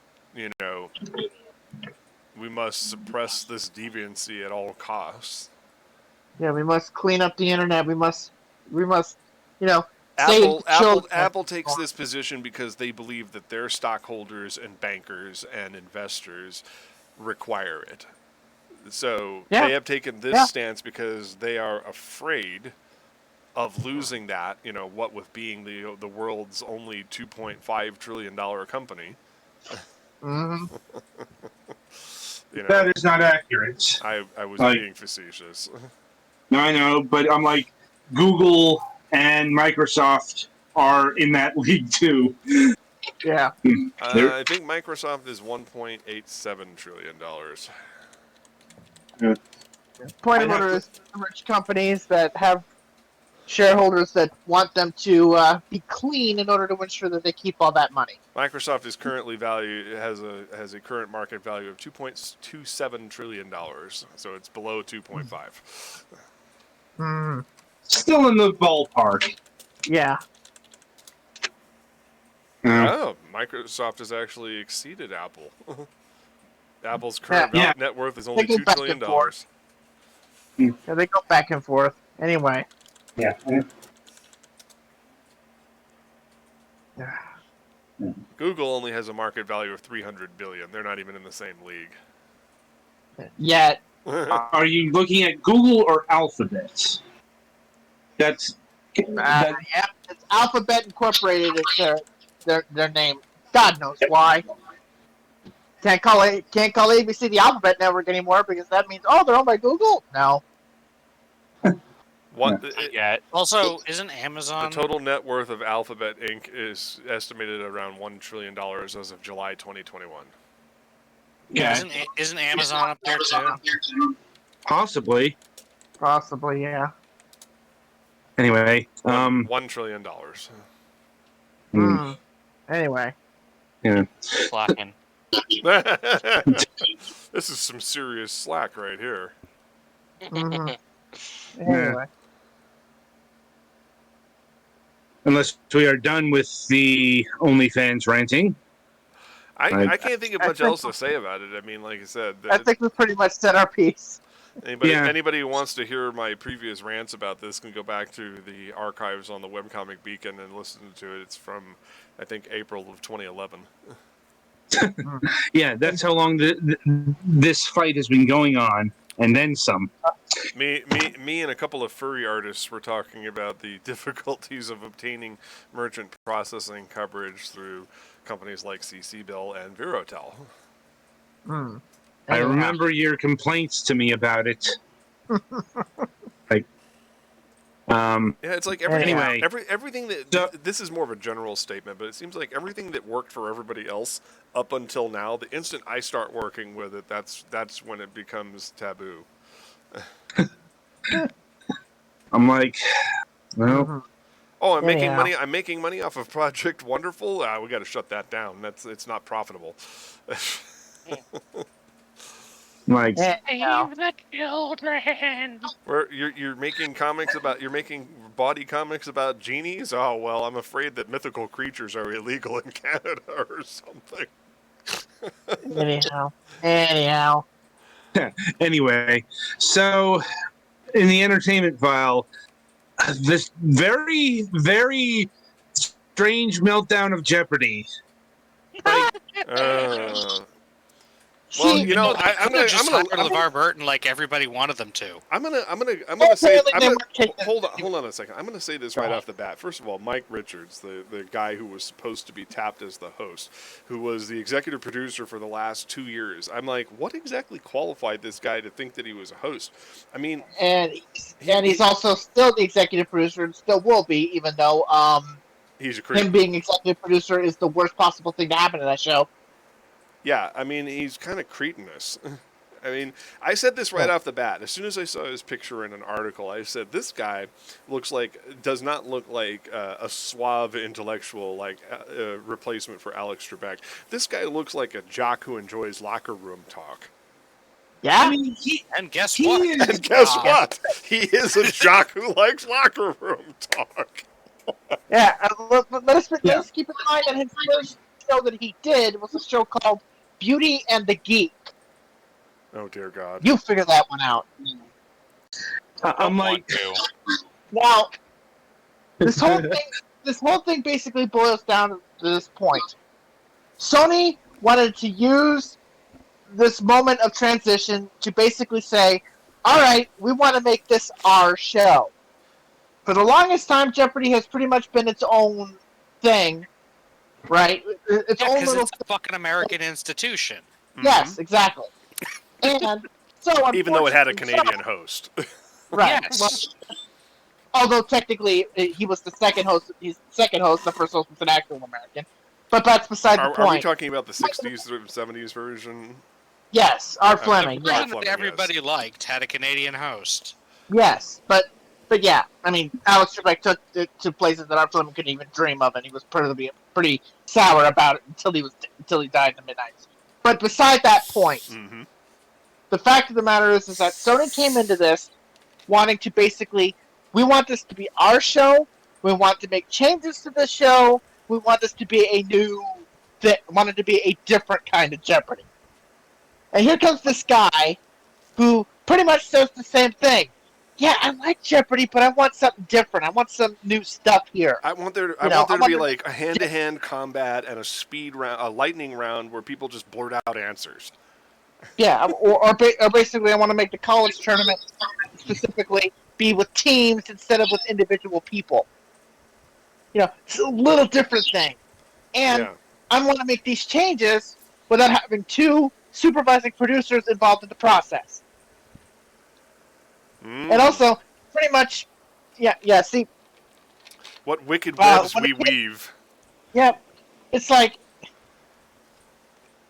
we must suppress this deviancy at all costs. Yeah, we must clean up the internet. We must, save Apple, children. Apple takes this position because they believe that their stockholders and bankers and investors require it. So Yeah. they have taken this Yeah. stance because they are afraid of losing that. What with being the world's only $2.5 trillion company. Mhm. That is not accurate. I was Like- being facetious. No, I know, but I'm like, Google and Microsoft are in that league too. Yeah. I think Microsoft is $1.87 trillion. Point of I'd have order is rich companies that have shareholders that want them to be clean in order to ensure that they keep all that money. Microsoft is currently has a current market value of $2.27 trillion, so it's below 2.5. Mm. Still in the ballpark. Yeah. Oh, Microsoft has actually exceeded Apple. Apple's current Yeah. net worth is only They go $2 back trillion. and forth. Yeah, they go back and forth. Anyway. Yeah. Google only has a market value of $300 billion. They're not even in the same league. Yet. Are you looking at Google or Alphabet? That's Yeah, it's Alphabet Incorporated is their name. God knows why. Can't call ABC the Alphabet Network anymore because that means they're owned by Google. No. Yet. Also, isn't The Amazon? total net worth of Alphabet Inc. is estimated around $1 trillion as of July 2021. yeah, Isn't Amazon up there too? possibly. Possibly, yeah. Anyway, $1 trillion. Hmm. Anyway. Slacking. This is some serious slack right here. Mhm. Anyway. unless we are done with the OnlyFans ranting. I can't think of I much think- else to say about it. I mean, like I said, I think we pretty much said our piece. anybody who wants to hear my previous rants about this can go back to the archives on the Webcomic Beacon and listen to it. It's from, I think, April of 2011. Yeah, that's how long this fight has been going on, and then some. Me and a couple of furry artists were talking about the difficulties of obtaining merchant processing coverage through companies like CC Bill and Virotel. I remember your complaints to me about it. Yeah, it's like Anyway. everything that this is more of a general statement, but it seems like everything that worked for everybody else up until now, the instant I start working with it, that's when it becomes taboo. I'm like, well, Oh, I'm making Anyhow. money. I'm making money off of Project Wonderful. We got to shut that down. It's not profitable. like, Anyhow. Save the children. Where you're making body comics about genies? Oh well, I'm afraid that mythical creatures are illegal in Canada or something. Anyhow. anyway, so in the entertainment file, this very, very strange meltdown of Jeopardy. Well, See, you know, They I'm could have just gonna hired LeVar Burton like everybody wanted them to. I'm gonna say apparently they weren't taking- hold on a second. I'm gonna say this right off the bat. First of all, Mike Richards, the guy who was supposed to be tapped as the host, who was the executive producer for the last 2 years. I'm like, what exactly qualified this guy to think that he was a host? I mean, and he's also still the executive producer and still will be, even though he's a creep. him being executive producer is the worst possible thing to happen to that show. Yeah, I mean, he's kind of cretinous. I mean, I said this right off the bat. As soon as I saw his picture in an article, I said, this guy does not look like a suave intellectual, replacement for Alex Trebek. This guy looks like a jock who enjoys locker room talk. Yeah? I mean, And guess what? And guess what? He is a jock who likes locker room talk. Yeah, let's keep in mind that his first show that he did was a show called Beauty and the Geek. Oh, dear God. You figure that one out. I'm like, Now, this whole thing basically boils down to this point. Sony wanted to use this moment of transition to basically say, all right, we want to make this our show. For the longest time, Jeopardy has pretty much been its own thing, right? Its own Because little it's a fucking American institution. Yes, exactly. And so, Even though it had a unfortunately, Canadian host. right? Yes. Well, although technically he was the second host. He's the second host. The first host was an actual American. But that's beside the Are point. we talking about the 60s or 70s version? Yes, R. Fleming. The version Fleming, that everybody liked had a Canadian host. Yes, but yeah, I mean, Alex Trebek took it to places that R. Fleming couldn't even dream of, and he was pretty sour about it until he died in the mid-90s. But beside that point, the fact of the matter is that Sony came into this wanting to basically, we want this to be our show. We want to make changes to the show. We want this to be a new, wanted to be a different kind of Jeopardy. And here comes this guy who pretty much says the same thing. Yeah, I like Jeopardy, but I want something different. I want some new stuff here. I want there to be like a hand-to-hand combat and a speed round, a lightning round where people just blurt out answers. Yeah, or basically I want to make the college tournament specifically be with teams instead of with individual people. You know, it's a little different thing. And I want to make these changes without having two supervising producers involved in the process. And also, pretty much, see. What wicked webs we weave. Yep. It's like,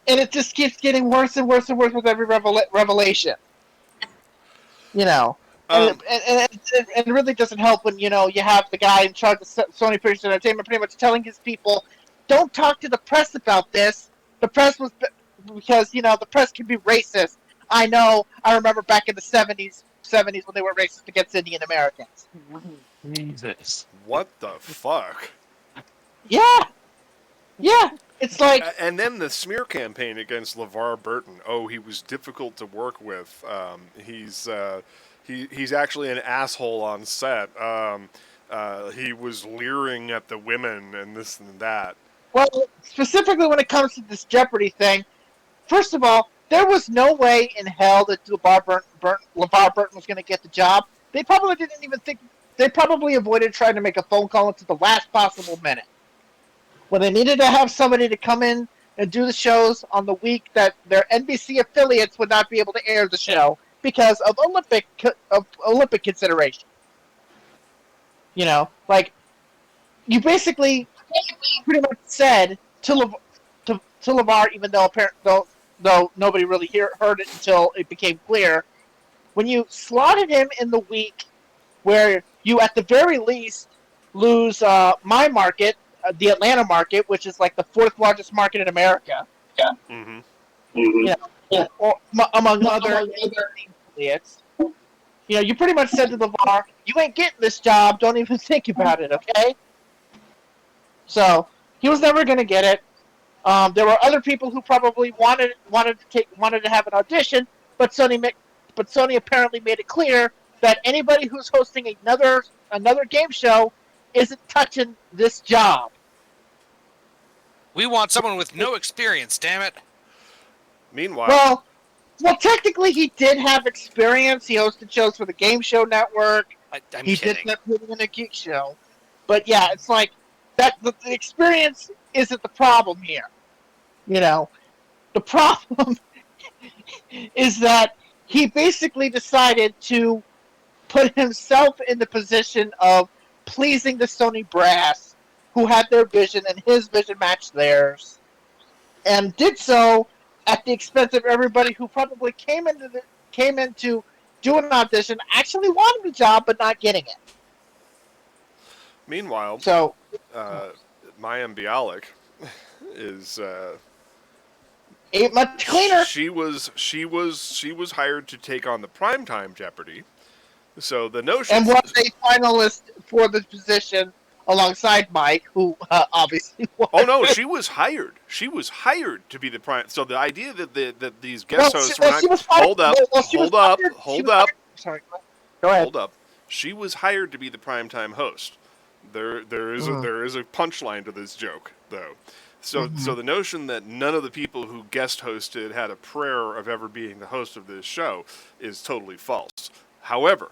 and it just keeps getting worse and worse and worse with every revelation. You know. And it really doesn't help when, you know, you have the guy in charge of Sony Pictures Entertainment pretty much telling his people, don't talk to the press about this. The press was, because, you know, the press can be racist. I know, I remember back in the 70s when they were racist against Indian Americans. Jesus. What the fuck? Yeah. Yeah. It's like... And then the smear campaign against LeVar Burton. Oh, he was difficult to work with. He's actually an asshole on set. He was leering at the women and this and that. Well, specifically when it comes to this Jeopardy thing, first of all, there was no way in hell that LeVar Burton was going to get the job. They probably didn't even think... They probably avoided trying to make a phone call until the last possible minute. when they needed to have somebody to come in and do the shows on the week that their NBC affiliates would not be able to air the show because of Olympic consideration. You know, like you basically pretty much said to LeVar, even though nobody really heard it until it became clear, when you slotted him in the week where you at the very least lose my market, the Atlanta market, which is like the fourth largest market in America. Mm-hmm. You know, among other affiliates. You know, you pretty much said to LeVar, "You ain't getting this job. Don't even think about it, okay?" So he was never going to get it. There were other people who probably wanted to have an audition, but Sony apparently made it clear that anybody who's hosting another game show isn't touching this job. We want someone with no experience, damn it. Meanwhile, well, technically he did have experience. He hosted shows for the Game Show Network. I'm He kidding. did that in a geek show. But yeah, it's like that. The experience isn't the problem here. You know, the problem is that he basically decided to put himself in the position of pleasing the Sony brass, who had their vision and his vision matched theirs, and did so at the expense of everybody who probably came into do an audition, actually wanted the job but not getting it. meanwhile, So Maya Bialik is ain't much cleaner. She was hired to take on the primetime Jeopardy. So the notion And was a finalist for the position alongside Mike, who obviously was. Oh no, she was hired. She was hired to be the prime. So the idea that these guest hosts were not hold up. Sorry, go ahead. Hold up. She was hired to be the primetime host. There is a punchline to this joke, though. So the notion that none of the people who guest hosted had a prayer of ever being the host of this show is totally false. However,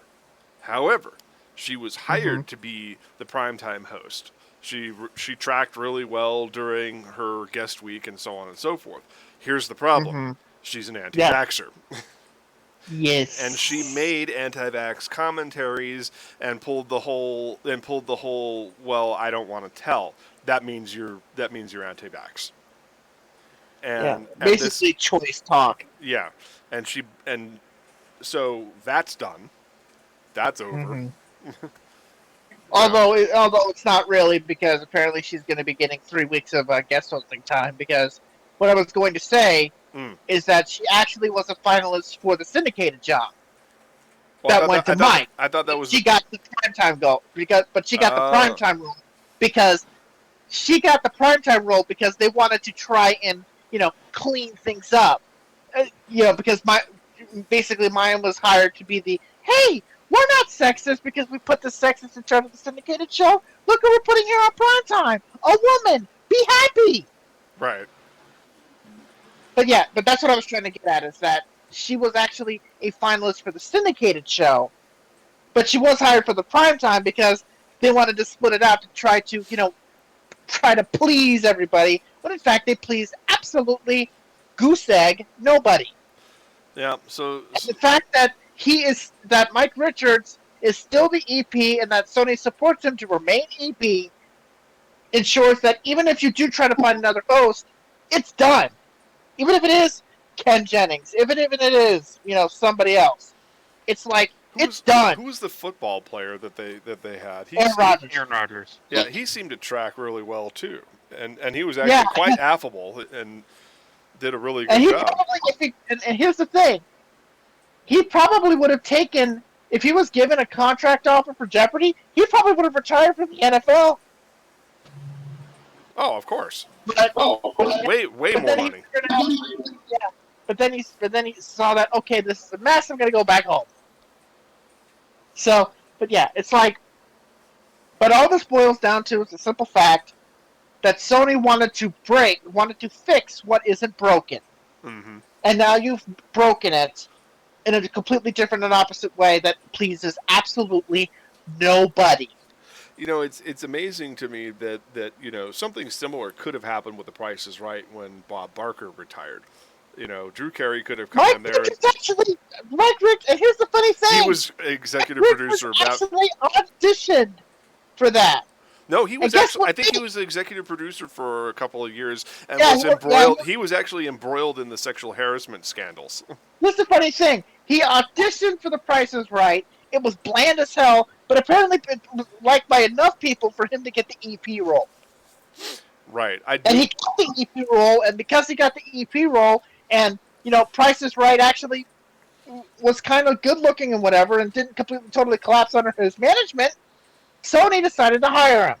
she was hired to be the primetime host. She tracked really well during her guest week and so on and so forth. Here's the problem. She's an anti-vaxxer. Yes. And she made anti-vax commentaries and pulled the whole well, I don't want to tell. That means you're anti-vax. And basically choice talk. Yeah. And so that's done. That's over. Although it's not really, because apparently she's going to be getting 3 weeks of guest hosting time, because what I was going to say is that she actually was a finalist for the syndicated job. Well, went to Mike. I thought that was... She got the primetime role, but she got the primetime role because they wanted to try and, clean things up. Because Maya was hired to be the, hey, we're not sexist because we put the sexist in charge of the syndicated show. Look who we're putting here on primetime. A woman. Be happy. Right. But that's what I was trying to get at, is that she was actually a finalist for the syndicated show, but she was hired for the primetime because they wanted to split it out to try to please everybody, when in fact they pleased absolutely goose egg nobody. Yeah, so... And the fact that Mike Richards is still the EP and that Sony supports him to remain EP ensures that even if you do try to find another host, it's done. Even if it is Ken Jennings, even if it is, somebody else. It's like, it's done. Who was the football player that they had? Aaron Rodgers. Yeah, he seemed to track really well too. And he was actually quite affable and did a really good job. And here's the thing. He probably would have taken, if he was given a contract offer for Jeopardy, he probably would have retired from the NFL. Oh, of course. Way more money. But then he saw that, okay, this is a mess, I'm going to go back home. So, it's like, but all this boils down to is the simple fact that Sony wanted to fix what isn't broken. And now you've broken it in a completely different and opposite way that pleases absolutely nobody. It's amazing to me that something similar could have happened with The Price is Right when Bob Barker retired. Drew Carey could have come Mike in there. Rick is actually Mike Rick, and here's the funny thing: He was executive Rick producer was of that. actually auditioned for that. No, he was guess actually. what? I think he was the executive producer for a couple of years and Yeah, was embroiled. He was actually embroiled in the sexual harassment scandals. Here's the funny thing: he auditioned for The Price is Right. It was bland as hell, but apparently it was liked by enough people for him to get the EP role. Right. And he got the EP role, and because he got the EP role, and Price is Right actually was kind of good looking and whatever, and didn't completely totally collapse under his management, Sony decided to hire him.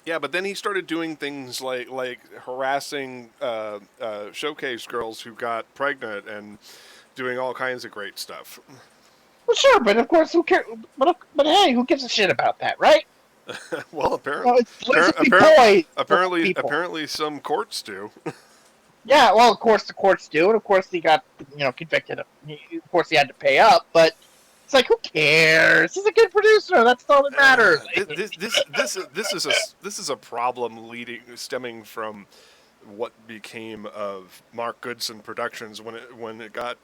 Yeah, but then he started doing things like harassing showcase girls who got pregnant and doing all kinds of great stuff. Well, sure, but of course, who cares? But hey, who gives a shit about that, right? Well, apparently, apparently, some courts do. Yeah, well, of course the courts do, and of course he got convicted. Of course he had to pay up, but it's like, who cares? He's a good producer. That's all that matters. This is a problem stemming from what became of Mark Goodson Productions when it got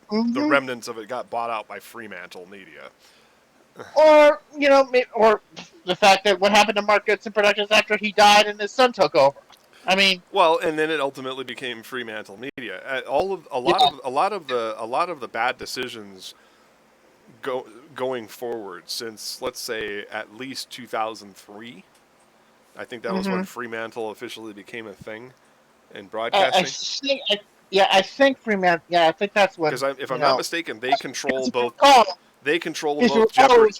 the remnants of it got bought out by Fremantle Media. Or or the fact that what happened to Mark Goodson Productions after he died and his son took over. I mean, well, and then it ultimately became Fremantle Media. A lot of the bad decisions going forward since, let's say, at least 2003. I think that was when Fremantle officially became a thing in broadcasting. I think Fremantle. Yeah, I think that's when. Because if I'm not mistaken, they control both. They control both Jeopardy.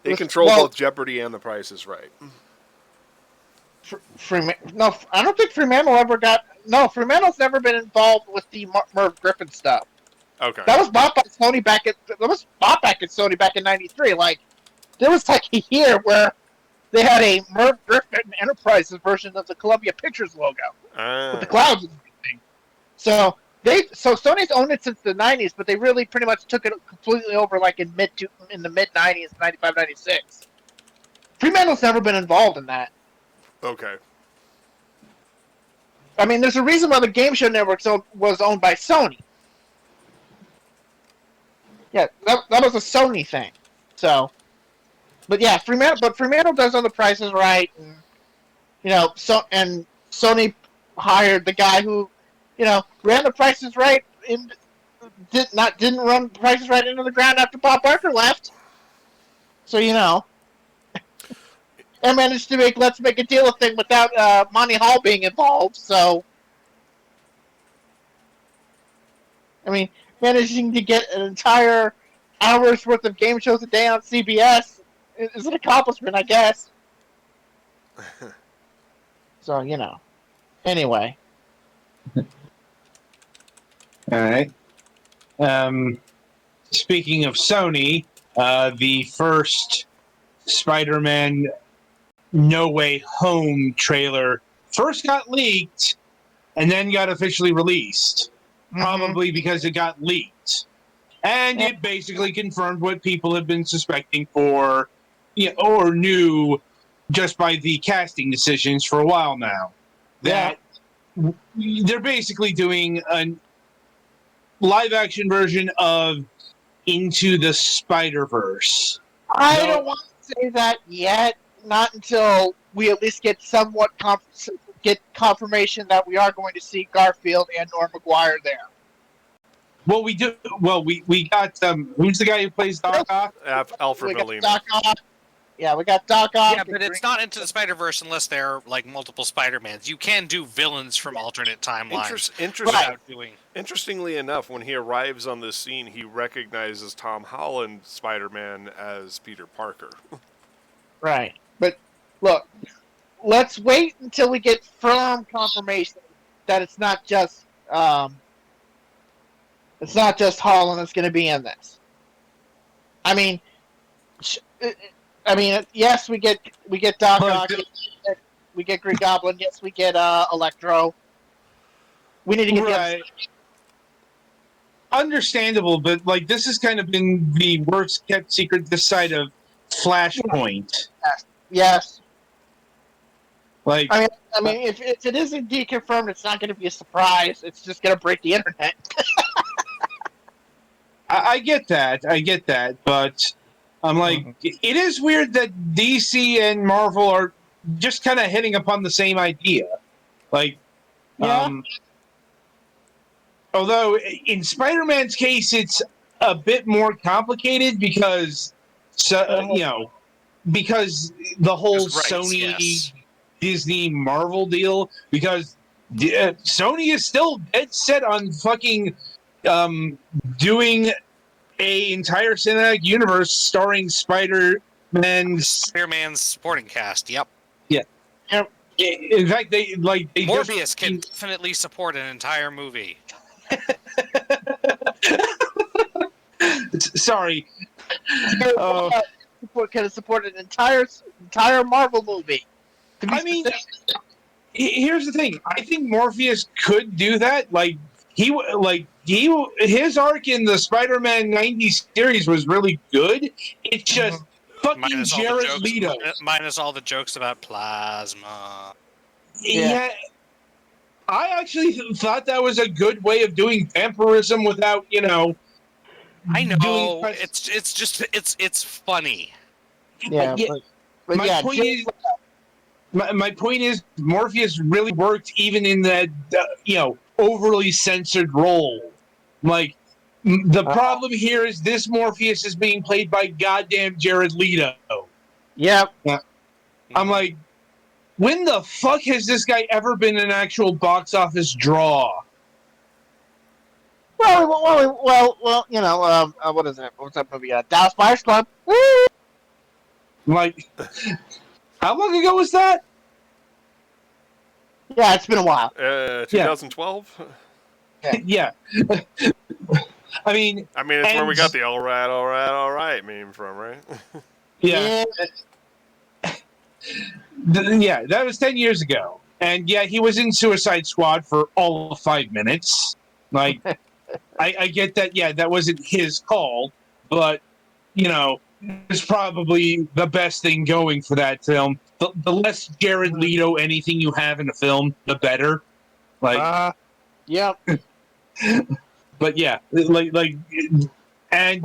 They control both Jeopardy and The Price is Right. No, I don't think Fremantle ever got. No, Fremantle's never been involved with the Merv Griffin stuff. Okay. That was bought by Sony back at Sony back in '93. Like, there was like a year where they had a Merv Griffin Enterprises version of the Columbia Pictures logo with the clouds and everything. So Sony's owned it since the '90s, but they really pretty much took it completely over like in the mid '90s, '95, '96. Fremantle's never been involved in that. Okay. I mean, there's a reason why the Game Show Network was owned by Sony. Yeah, that was a Sony thing. So, but yeah, Fremantle does on The Price is Right, and and Sony hired the guy who, ran The Price is Right and didn't run The Price is Right into the ground after Bob Barker left. So and managed to make Let's Make a Deal thing without Monty Hall being involved. So, I mean, managing to get an entire hour's worth of game shows a day on CBS is an accomplishment, I guess. So, Anyway. All right. Speaking of Sony, the first Spider-Man No Way Home trailer first got leaked and then got officially released. Probably because it got leaked. And it basically confirmed what people have been suspecting or knew just by the casting decisions for a while now. That they're basically doing a live-action version of Into the Spider-Verse. I don't want to say that yet. Not until we at least get somewhat confirmation that we are going to see Garfield and Norm Maguire there. Well, we do. Well, we got who's the guy who plays Doc Ock? Alfred Molina. Doc Ock. Yeah, we got Doc Ock. Yeah, but it's not Into the Spider-Verse unless they're like multiple Spider-Mans. You can do villains from alternate timelines. Interestingly enough, when he arrives on the scene, he recognizes Tom Holland Spider-Man as Peter Parker. Right. But look, let's wait until we get firm confirmation that it's not just Holland that's going to be in this. I mean, yes, we get Doc Ock, we get Green Goblin, yes, we get Electro. We need to get the Understandable, but this has kind of been the worst kept secret this side of Flashpoint. Yes. Like, I mean, if it isn't deconfirmed, it's not going to be a surprise. It's just going to break the internet. I get that, but I'm like, it is weird that DC and Marvel are just kind of hitting upon the same idea. Like, Yeah. Although in Spider-Man's case, it's a bit more complicated because, because the whole Right, Sony, yes. Disney, Marvel deal. Because Sony is still dead set on fucking doing a entire cinematic universe starring Spider-Man's Spider-Man's supporting cast. Yep. In fact, they Morbius can definitely support an entire movie. Sorry. Could have supported an entire Marvel movie. I mean, here's the thing. I think Morpheus could do that. His arc in the Spider-Man '90s series was really good. It's just fucking Jared Leto. Minus all the jokes about plasma. Yeah. I actually thought that was a good way of doing vampirism without, I know it's funny. Yeah, but my point is, Morpheus really worked even in that overly censored role. Like, the problem here is this Morpheus is being played by goddamn Jared Leto. Yep. I'm like, when the fuck has this guy ever been an actual box office draw? Well, what is it? What's that movie? Dallas Buyers Club. Woo! Like, how long ago was that? Yeah, it's been a while. 2012. Yeah. I mean, it's where we got the all right meme from, right? Yeah. Yeah, that was 10 years ago. And yeah, he was in Suicide Squad for all of 5 minutes. Like, I get that, yeah, that wasn't his call, but, it's probably the best thing going for that film. The less Jared Leto anything you have in a film, the better. Like, yep. But yeah, and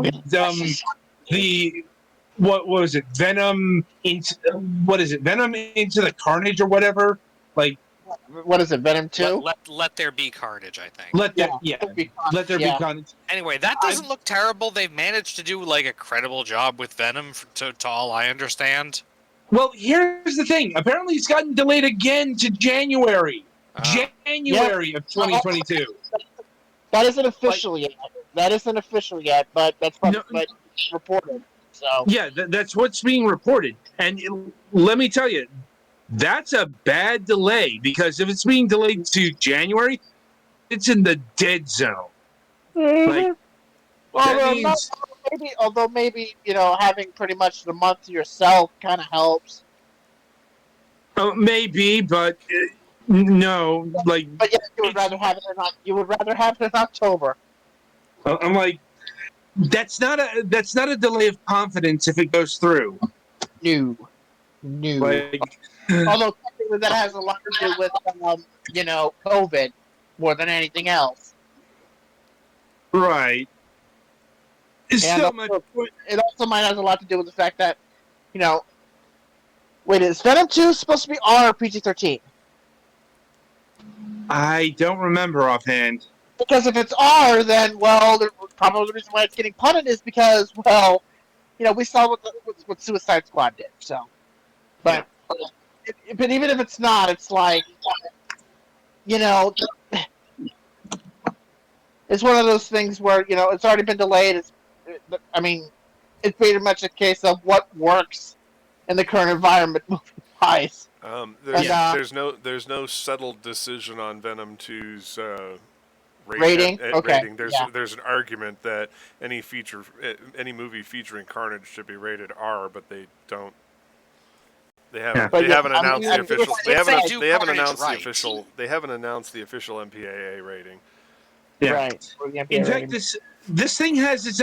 what was it? Venom into the Carnage or whatever? Like, what is it? Venom 2? Let there be carnage, I think. Let there be carnage. Anyway, that doesn't look terrible. They've managed to do like a credible job with Venom, to all I understand. Well, here's the thing. Apparently, it's gotten delayed again to January. January of 2022. That isn't official yet. But that's reported. So yeah, that's what's being reported. And let me tell you, that's a bad delay, because if it's being delayed to January, it's in the dead zone. Mm-hmm. Means, although maybe having pretty much the month to yourself kind of helps. Maybe, but no, like. But yeah, you would rather have it in October. I'm like, that's not a delay of confidence if it goes through. No. Like, although technically that has a lot to do with COVID more than anything else. Right. It also might have a lot to do with the fact that, wait, is Venom 2 supposed to be R or PG-13? I don't remember offhand. Because if it's R, then, probably the reason why it's getting punted is because, we saw what Suicide Squad did, so. But, but even if it's not, it's like, it's one of those things where, it's already been delayed. It's pretty much a case of what works in the current environment movie-wise. There's no settled decision on Venom 2's rating. Rating. There's an argument that any movie featuring Carnage should be rated R, but they don't. They haven't. They haven't announced the official. They haven't announced the official MPAA rating. Yeah. Right. In fact, this thing has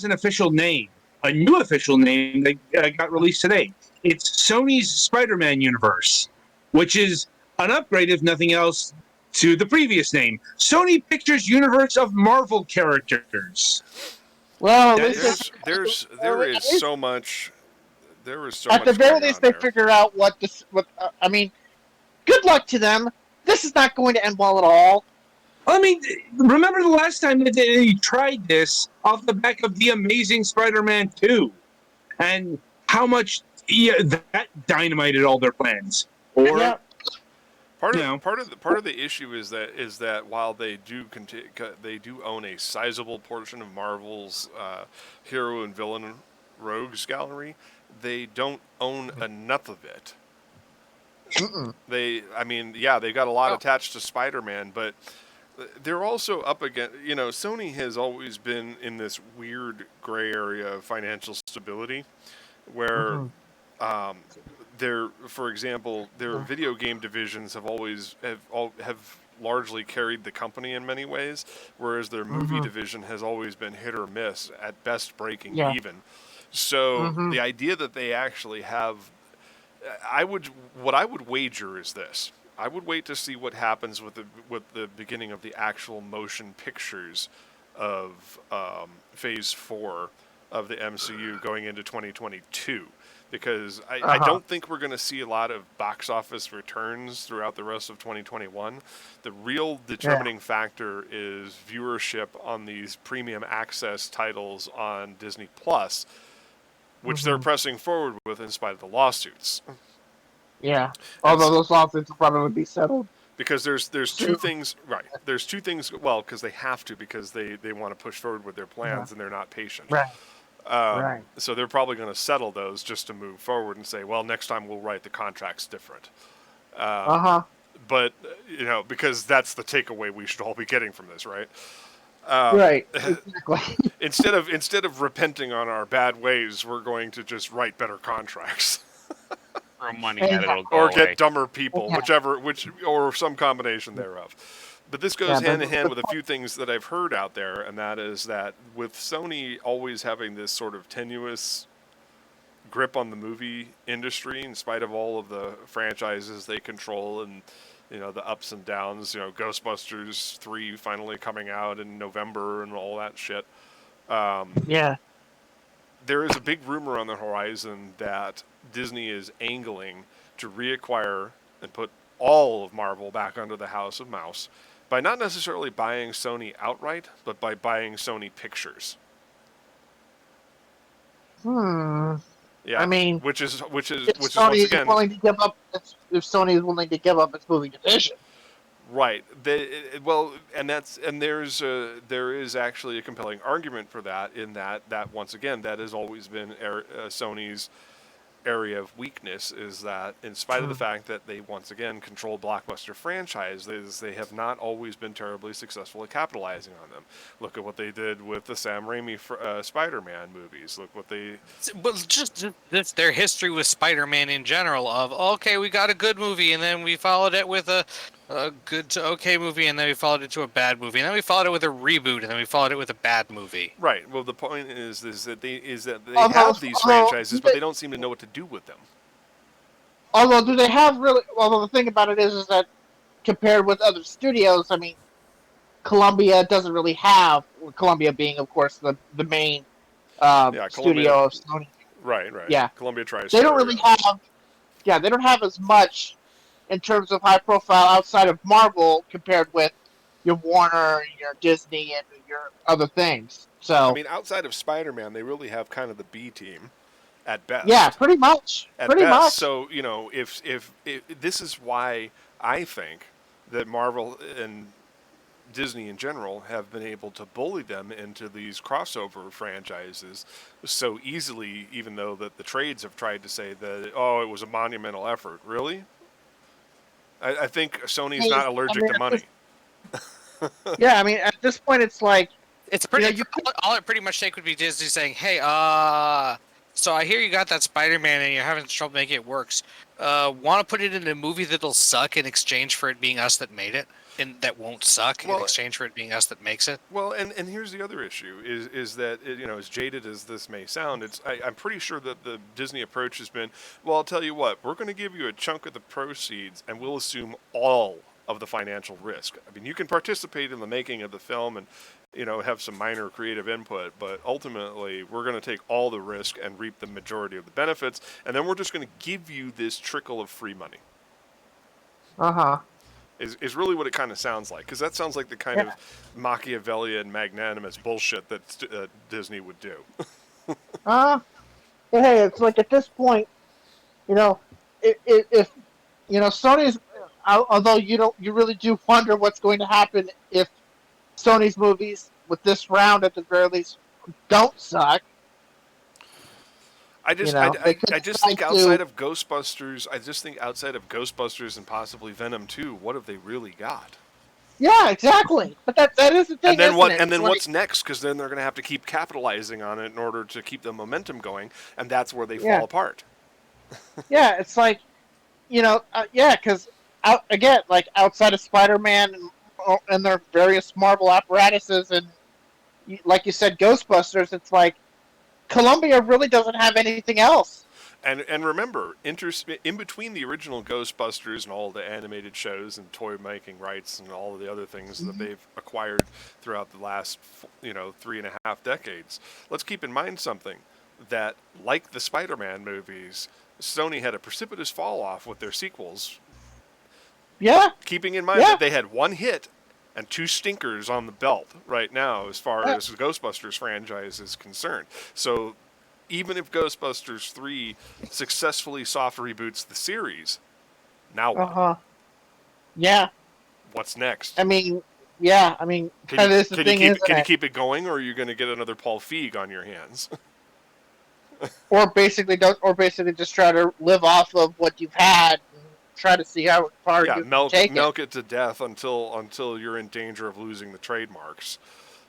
an official name. a new official name that got released today. It's Sony's Spider-Man universe, which is an upgrade, if nothing else, to the previous name, Sony Pictures Universe of Marvel characters. Well, at That least There is so much. There is so at much the very going least on they there. figure out what this. What I mean, good luck to them. This is not going to end well at all. I mean, remember the last time that they tried this off the back of the Amazing Spider-Man 2, and how much that dynamited all their plans. Or Yeah. Part of the issue is that while they do own a sizable portion of Marvel's hero and villain rogues gallery, they don't own enough of it. They got a lot attached to Spider-Man, but they're also up against, Sony has always been in this weird gray area of financial stability where for example, their video game divisions have largely carried the company in many ways, whereas their movie division has always been hit or miss, at best breaking even. So the idea that they actually have, what I would wager is this. I would wait to see what happens with the beginning of the actual motion pictures of Phase 4 of the MCU going into 2022. Because I don't think we're going to see a lot of box office returns throughout the rest of 2021. The real determining factor is viewership on these premium access titles on Disney Plus, which they're pressing forward with in spite of the lawsuits. Yeah, although those lawsuits will probably be settled. Because there's two things, right? There's two things. Well, because they have to, because they want to push forward with their plans and they're not patient. Right. So they're probably going to settle those just to move forward and say, well, next time we'll write the contracts different. But, because that's the takeaway we should all be getting from this, right? Right. Exactly. Instead of repenting on our bad ways, we're going to just write better contracts. Throw money at it, it'll go or away. get dumber people, or some combination thereof. But this goes hand in hand with a few things that I've heard out there, and that is that with Sony always having this sort of tenuous grip on the movie industry, in spite of all of the franchises they control and the ups and downs, Ghostbusters 3 finally coming out in November and all that shit. There is a big rumor on the horizon that Disney is angling to reacquire and put all of Marvel back under the House of Mouse by not necessarily buying Sony outright, but by buying Sony Pictures. Yeah, I mean, which is once if again Sony is willing to give up its movie division. Right. There is actually a compelling argument for that, in that once again, that has always been Sony's area of weakness, is that in spite of the fact that they once again control blockbuster franchises, they have not always been terribly successful at capitalizing on them. Look at what they did with the Sam Raimi Spider-Man movies. Look what they... But just their history with Spider-Man in general of, okay, we got a good movie, and then we followed it with a good to okay movie, and then we followed it to a bad movie, and then we followed it with a reboot, and then we followed it with a bad movie. Right. Well, the point is that they have these franchises, but they don't seem to know what to do with them. Although, do they have really? Although the thing about it is that compared with other studios, I mean, Columbia doesn't really have. Columbia being, of course, the main studio of Sony. Right. Yeah. Columbia tries. They don't really have. Yeah, they don't have as much in terms of high profile outside of Marvel compared with your Warner, your Disney, and your other things. So I mean, outside of Spider-Man, they really have kind of the B team at best. Yeah, pretty much. Much. So, if this is why I think that Marvel and Disney in general have been able to bully them into these crossover franchises so easily, even though that the trades have tried to say that, it was a monumental effort. Really? I think Sony's not allergic to money. Yeah, I mean, at this point, it's like... It's pretty. All it pretty much take would be Disney saying, hey, so I hear you got that Spider-Man and you're having trouble making it work. Want to put it in a movie that'll suck in exchange for it being us that made it? that won't suck Well, in exchange for it being us that makes it. Well, and here's the other issue is that as jaded as this may sound, I'm pretty sure that the Disney approach has been, well, I'll tell you what, we're going to give you a chunk of the proceeds and we'll assume all of the financial risk. I mean, you can participate in the making of the film and have some minor creative input, but ultimately we're going to take all the risk and reap the majority of the benefits, and then we're just going to give you this trickle of free money. Is really what it kind of sounds like, because that sounds like the kind of Machiavellian magnanimous bullshit that Disney would do. But hey, it's like at this point, if Sony's, although you really do wonder what's going to happen if Sony's movies with this round at the very least don't suck. I just think outside of Ghostbusters, and possibly Venom 2, what have they really got? Yeah, exactly. But that is the thing. And then isn't what? it? And then It's what's next? Because then they're going to have to keep capitalizing on it in order to keep the momentum going, and that's where they fall apart. Yeah, it's like, because outside of Spider-Man and their various Marvel apparatuses, and like you said, Ghostbusters, it's like Columbia really doesn't have anything else. And remember, in between the original Ghostbusters and all the animated shows and toy making rights and all of the other things that they've acquired throughout the last 3.5 decades, let's keep in mind something, that like the Spider-Man movies, Sony had a precipitous fall off with their sequels. Yeah. Keeping in mind that they had one hit and 2 stinkers on the belt right now as far as the Ghostbusters franchise is concerned. So even if Ghostbusters 3 successfully soft reboots the series, now what? Yeah. What's next? I mean, that is the thing, isn't it? Can you keep it going, or are you going to get another Paul Feig on your hands? Or basically just try to live off of what you've had and try to see how far you can take it. Milk it to death until you're in danger of losing the trademarks.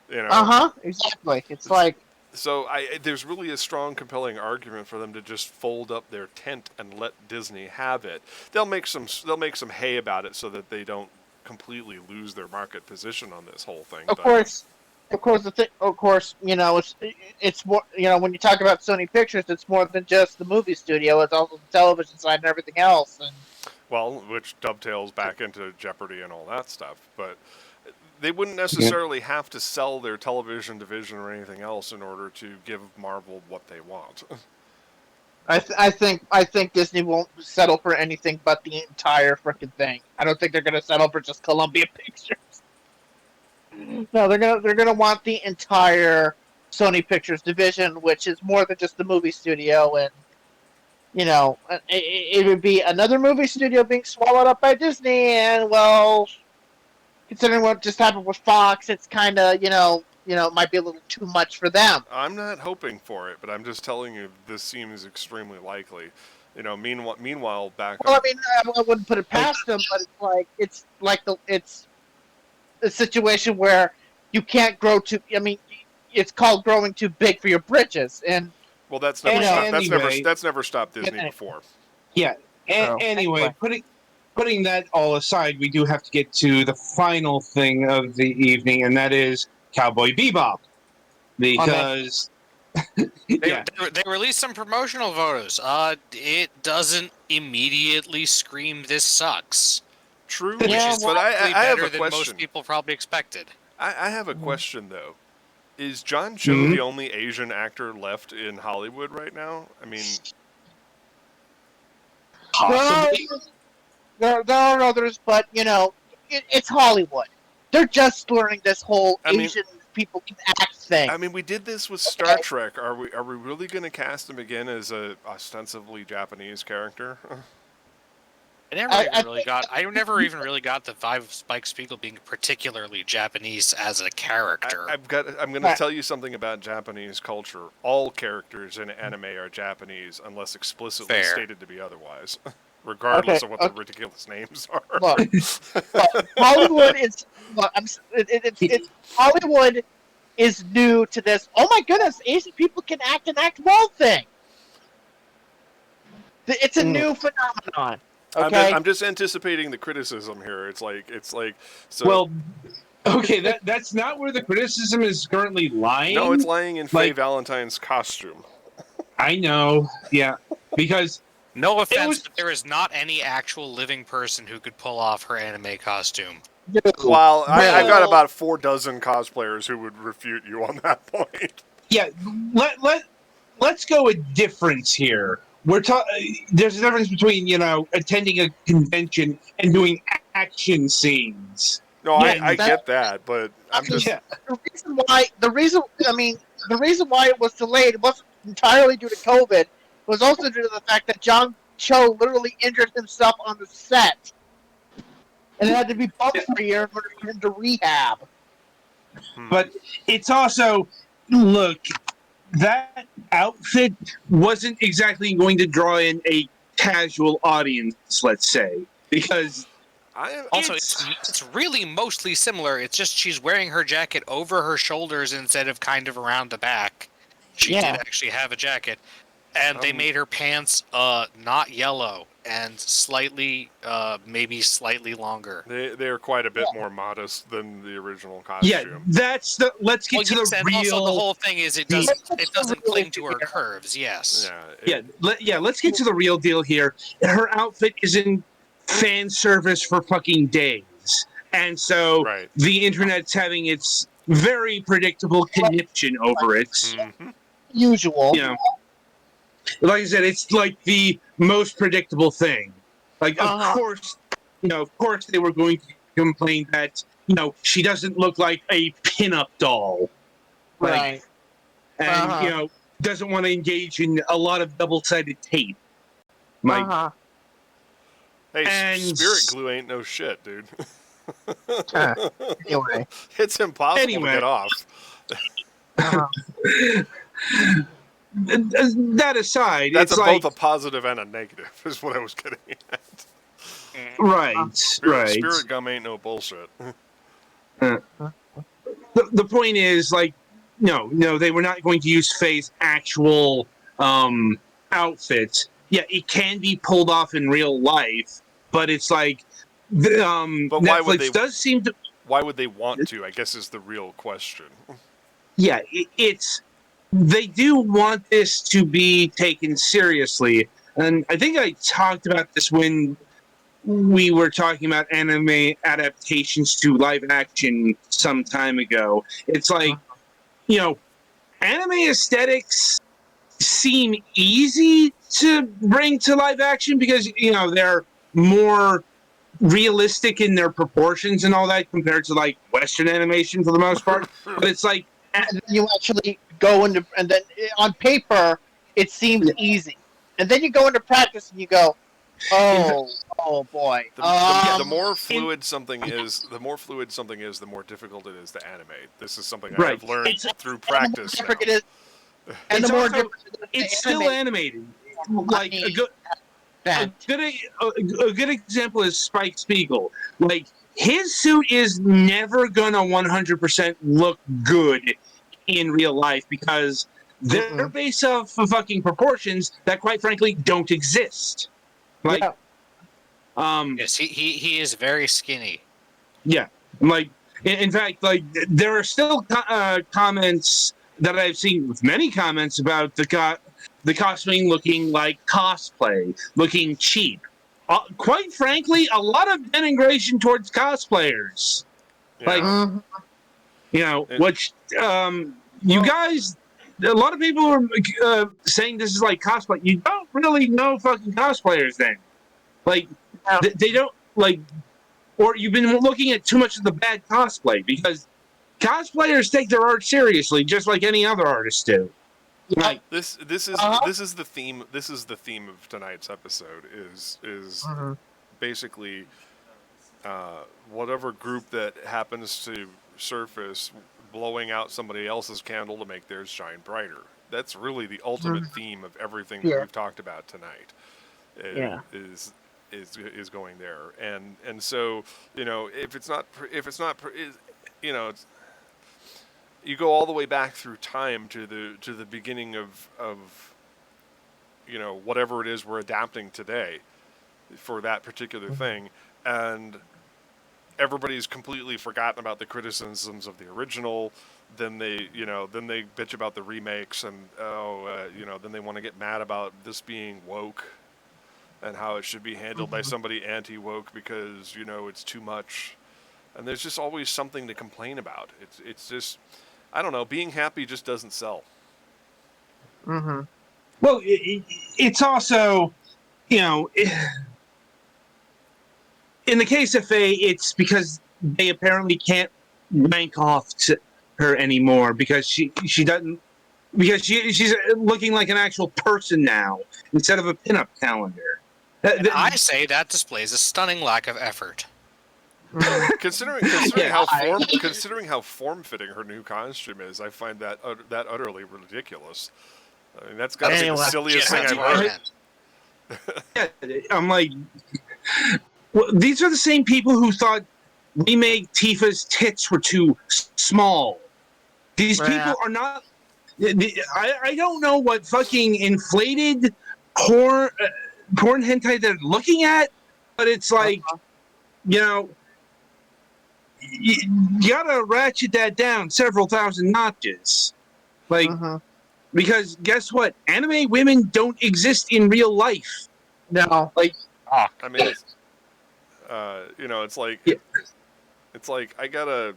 Exactly. It's like, so there's really a strong, compelling argument for them to just fold up their tent and let Disney have it. They'll make some hay about it so that they don't completely lose their market position on this whole thing. Of course, it's more, when you talk about Sony Pictures, it's more than just the movie studio. It's also the television side and everything else. And which dovetails back into Jeopardy and all that stuff. But they wouldn't necessarily have to sell their television division or anything else in order to give Marvel what they want. I think Disney won't settle for anything but the entire freaking thing. I don't think they're going to settle for just Columbia Pictures. No, they're gonna want the entire Sony Pictures division, which is more than just the movie studio, and it would be another movie studio being swallowed up by Disney, and well, considering what just happened with Fox, it's kind of it might be a little too much for them. I'm not hoping for it, but I'm just telling you this seems extremely likely. Meanwhile, back. Well, I wouldn't put it past them, but it's a situation where you can't grow too. I mean, it's called growing too big for your britches, and well, that's never stopped Disney before. Yeah. Anyway, putting that all aside, we do have to get to the final thing of the evening, and that is Cowboy Bebop, because they released some promotional photos. It doesn't immediately scream "this sucks." True, which is but I have a than question. Most people probably expected. I have a question though. Is John Cho the only Asian actor left in Hollywood right now? I mean, possibly. There are others, but it's Hollywood. They're just learning this whole Asian people can act thing. I mean, we did this with Star Trek. Are we really going to cast him again as a ostensibly Japanese character? I never even really got the vibe of Spike Spiegel being particularly Japanese as a character. I'm going to tell you something about Japanese culture. All characters in anime are Japanese unless explicitly stated to be otherwise, regardless of what the ridiculous names are. Look, Hollywood is. Hollywood is new to this. Oh my goodness, Asian people can act and act well thing. It's a new phenomenon. Okay. I'm just anticipating the criticism here. It's like so. Well, okay, that's not where the criticism is currently lying. No, it's lying in Faye like- Valentine's costume. I know, yeah, because No offense, was- but there is not any actual living person who could pull off her anime costume. While I've got Well- about 4 dozen cosplayers who would refute you on that point. yeah, let's go a difference here. There's a difference between attending a convention and doing action scenes. No, Yeah, I get that, but I'm just Yeah. The reason why it was delayed, it wasn't entirely due to COVID. It was also due to the fact that John Cho literally injured himself on the set, and it had to be bumped for a year in order for him to rehab. But it's also, look, that outfit wasn't exactly going to draw in a casual audience, let's say, because Also, it's really mostly similar. It's just she's wearing her jacket over her shoulders instead of kind of around the back. She did actually have a jacket. And they made her pants not yellow and slightly, maybe slightly longer. they're quite a bit more modest than the original costume. yeah, let's get to the and real. also the whole thing is it doesn't cling to her curves. Yes. Let's get to the real deal here. Her outfit is in fan service for fucking days. And so Right. the internet's having its very predictable conniption over it. Mhm. Usual. Like I said, it's like the most predictable thing. Like, Uh-huh. of course they were going to complain that, she doesn't look like a pinup doll. Like, Right. and, Uh-huh. Doesn't want to engage in a lot of double-sided tape. Like, Uh-huh. Hey, And- spirit glue ain't no shit, dude. Anyway. It's impossible Anyway. to get off. Uh-huh. that aside, That's it's like, both a positive and a negative, is what I was getting at. right. Spirit gum ain't no bullshit. The point is, like, no, they were not going to use Faye's actual outfit. Yeah, it can be pulled off in real life, but it's like, But why would Netflix they- does seem to. Why would they want to, I guess, is the real question. Yeah, they do want this to be taken seriously, and I think I talked about this when we were talking about anime adaptations to live action some time ago. It's like, anime aesthetics seem easy to bring to live action because, they're more realistic in their proportions and all that compared to, like, Western animation for the most part. But it's like, And then you actually go into, and then on paper, it seems easy. And then you go into practice and you go, oh boy. The more fluid something is, the more difficult it is to animate. This is something Right. I've learned It's- through practice. And the more now. different it is, and It's the more also- different it is it's to still animate, animated. Like, a good a good example is Spike Spiegel. Like, his suit is never gonna 100% look good in real life because they're based off of fucking proportions that, quite frankly, don't exist. Like, Yes, he is very skinny. yeah, like, in fact, like, there are still comments that I've seen with many comments about the costuming looking like cosplay, looking cheap. Quite frankly, a lot of denigration towards cosplayers. Yeah. Like, which, you guys, a lot of people are saying this is like cosplay. You don't really know fucking cosplayers then. Like, they don't, like, or you've been looking at too much of the bad cosplay because cosplayers take their art seriously, just like any other artists do. Like, This is the theme. This is the theme of tonight's episode. Is basically whatever group that happens to surface blowing out somebody else's candle to make theirs shine brighter. That's really the ultimate theme of everything that we've talked about tonight. Is going there, and so if it's not it's, you go all the way back through time to the beginning of whatever it is we're adapting today. for that particular thing, and everybody's completely forgotten about the criticisms of the original. Then they bitch about the remakes, and then they want to get mad about this being woke and how it should be handled by somebody anti-woke because it's too much. And there's just always something to complain about. It's just, I don't know, being happy just doesn't sell. Mm-hmm. Well, it's also, in the case of Faye, it's because they apparently can't rank off to her anymore because she doesn't, because she's looking like an actual person now instead of a pinup calendar. And I say that displays a stunning lack of effort. Considering how form-fitting her new costume is, I find that utterly ridiculous. I mean, that's got to be the silliest thing I've heard. Yeah, I'm like, well, these are the same people who thought remake Tifa's tits were too small. These people are not. I don't know what fucking inflated porn hentai they're looking at, but it's like, you gotta ratchet that down several thousand notches. Like, because guess what? Anime women don't exist in real life. No. Like, I mean, it's like, it's like I gotta,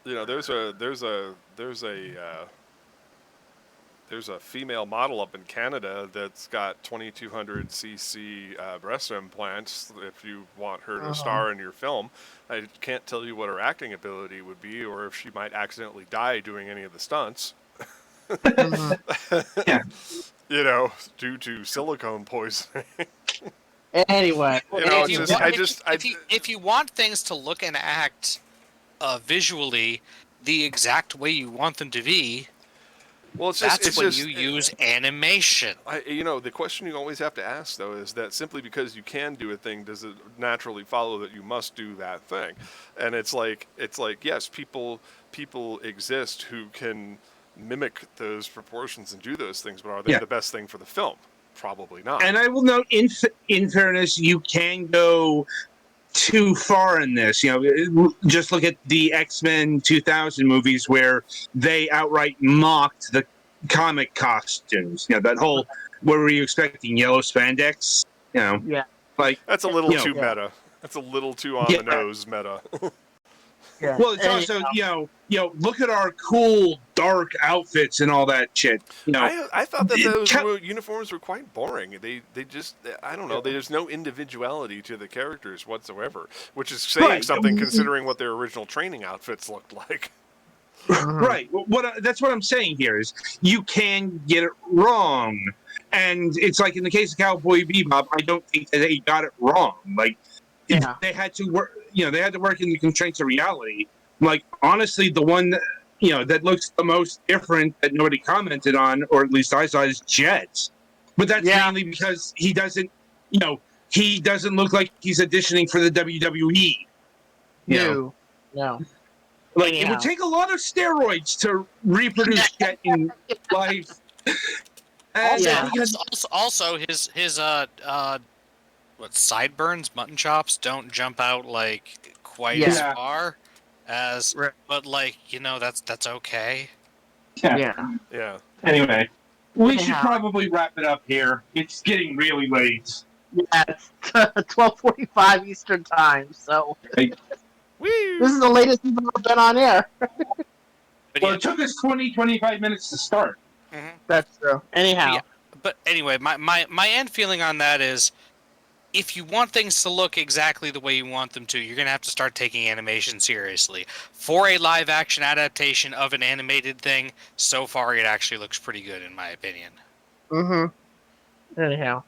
there's a female model up in Canada that's got 2200 cc breast implants. If you want her to star in your film, I can't tell you what her acting ability would be, or if she might accidentally die doing any of the stunts. Due to silicone poisoning. Anyway, if you want things to look and act visually the exact way you want them to be, well, you use animation. The question you always have to ask, though, is that simply because you can do a thing, does it naturally follow that you must do that thing? And it's like yes, people exist who can mimic those proportions and do those things, but are they the best thing for the film? Probably not. And I will note, in fairness, you can go too far in this. Just look at the X-Men 2000 movies where they outright mocked the comic costumes. That whole, what were you expecting, yellow spandex? Like, that's a little too meta. That's a little too on the nose meta. Yeah. Well, it's also, look at our cool dark outfits and all that shit. I thought that those uniforms were quite boring. They just, I don't know, there's no individuality to the characters whatsoever, which is saying something considering what their original training outfits looked like. Right. That's what I'm saying here is you can get it wrong. And it's like in the case of Cowboy Bebop, I don't think that they got it wrong. Like, they had to work. They had to work in the constraints of reality. Like, honestly, the one that looks the most different that nobody commented on, or at least I saw, is Jet. But that's mainly because he doesn't look like he's auditioning for the WWE. No. Like, it would take a lot of steroids to reproduce Jet in life. Also, his sideburns, mutton chops don't jump out like quite as far as, but that's okay. Yeah. Anyway, we should probably wrap it up here. It's getting really late. Yeah, it's 12:45 Eastern time, so this is the latest we've ever been on air. It took us 25 minutes to start. That's true. Anyhow. Yeah. But anyway, my end feeling on that is, if you want things to look exactly the way you want them to, you're going to have to start taking animation seriously. For a live-action adaptation of an animated thing, so far it actually looks pretty good, in my opinion. Anyhow.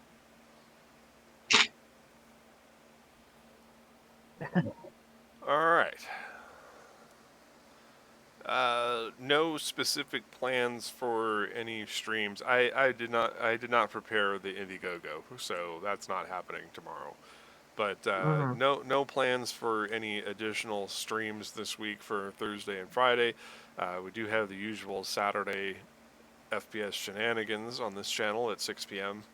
All right. No specific plans for any streams. I did not prepare the Indiegogo, so that's not happening tomorrow. But no plans for any additional streams this week for Thursday and Friday. We do have the usual Saturday FPS shenanigans on this channel at 6 p.m.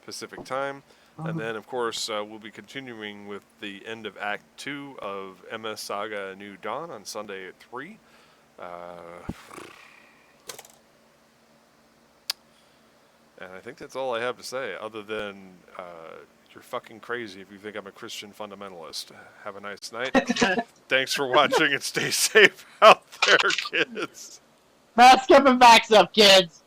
Pacific time. And then, of course, we'll be continuing with the end of Act 2 of MS Saga New Dawn on Sunday at 3. And I think that's all I have to say, other than you're fucking crazy if you think I'm a Christian fundamentalist. Have a nice night. Thanks for watching and stay safe out there, kids. Mask up and backs up, kids.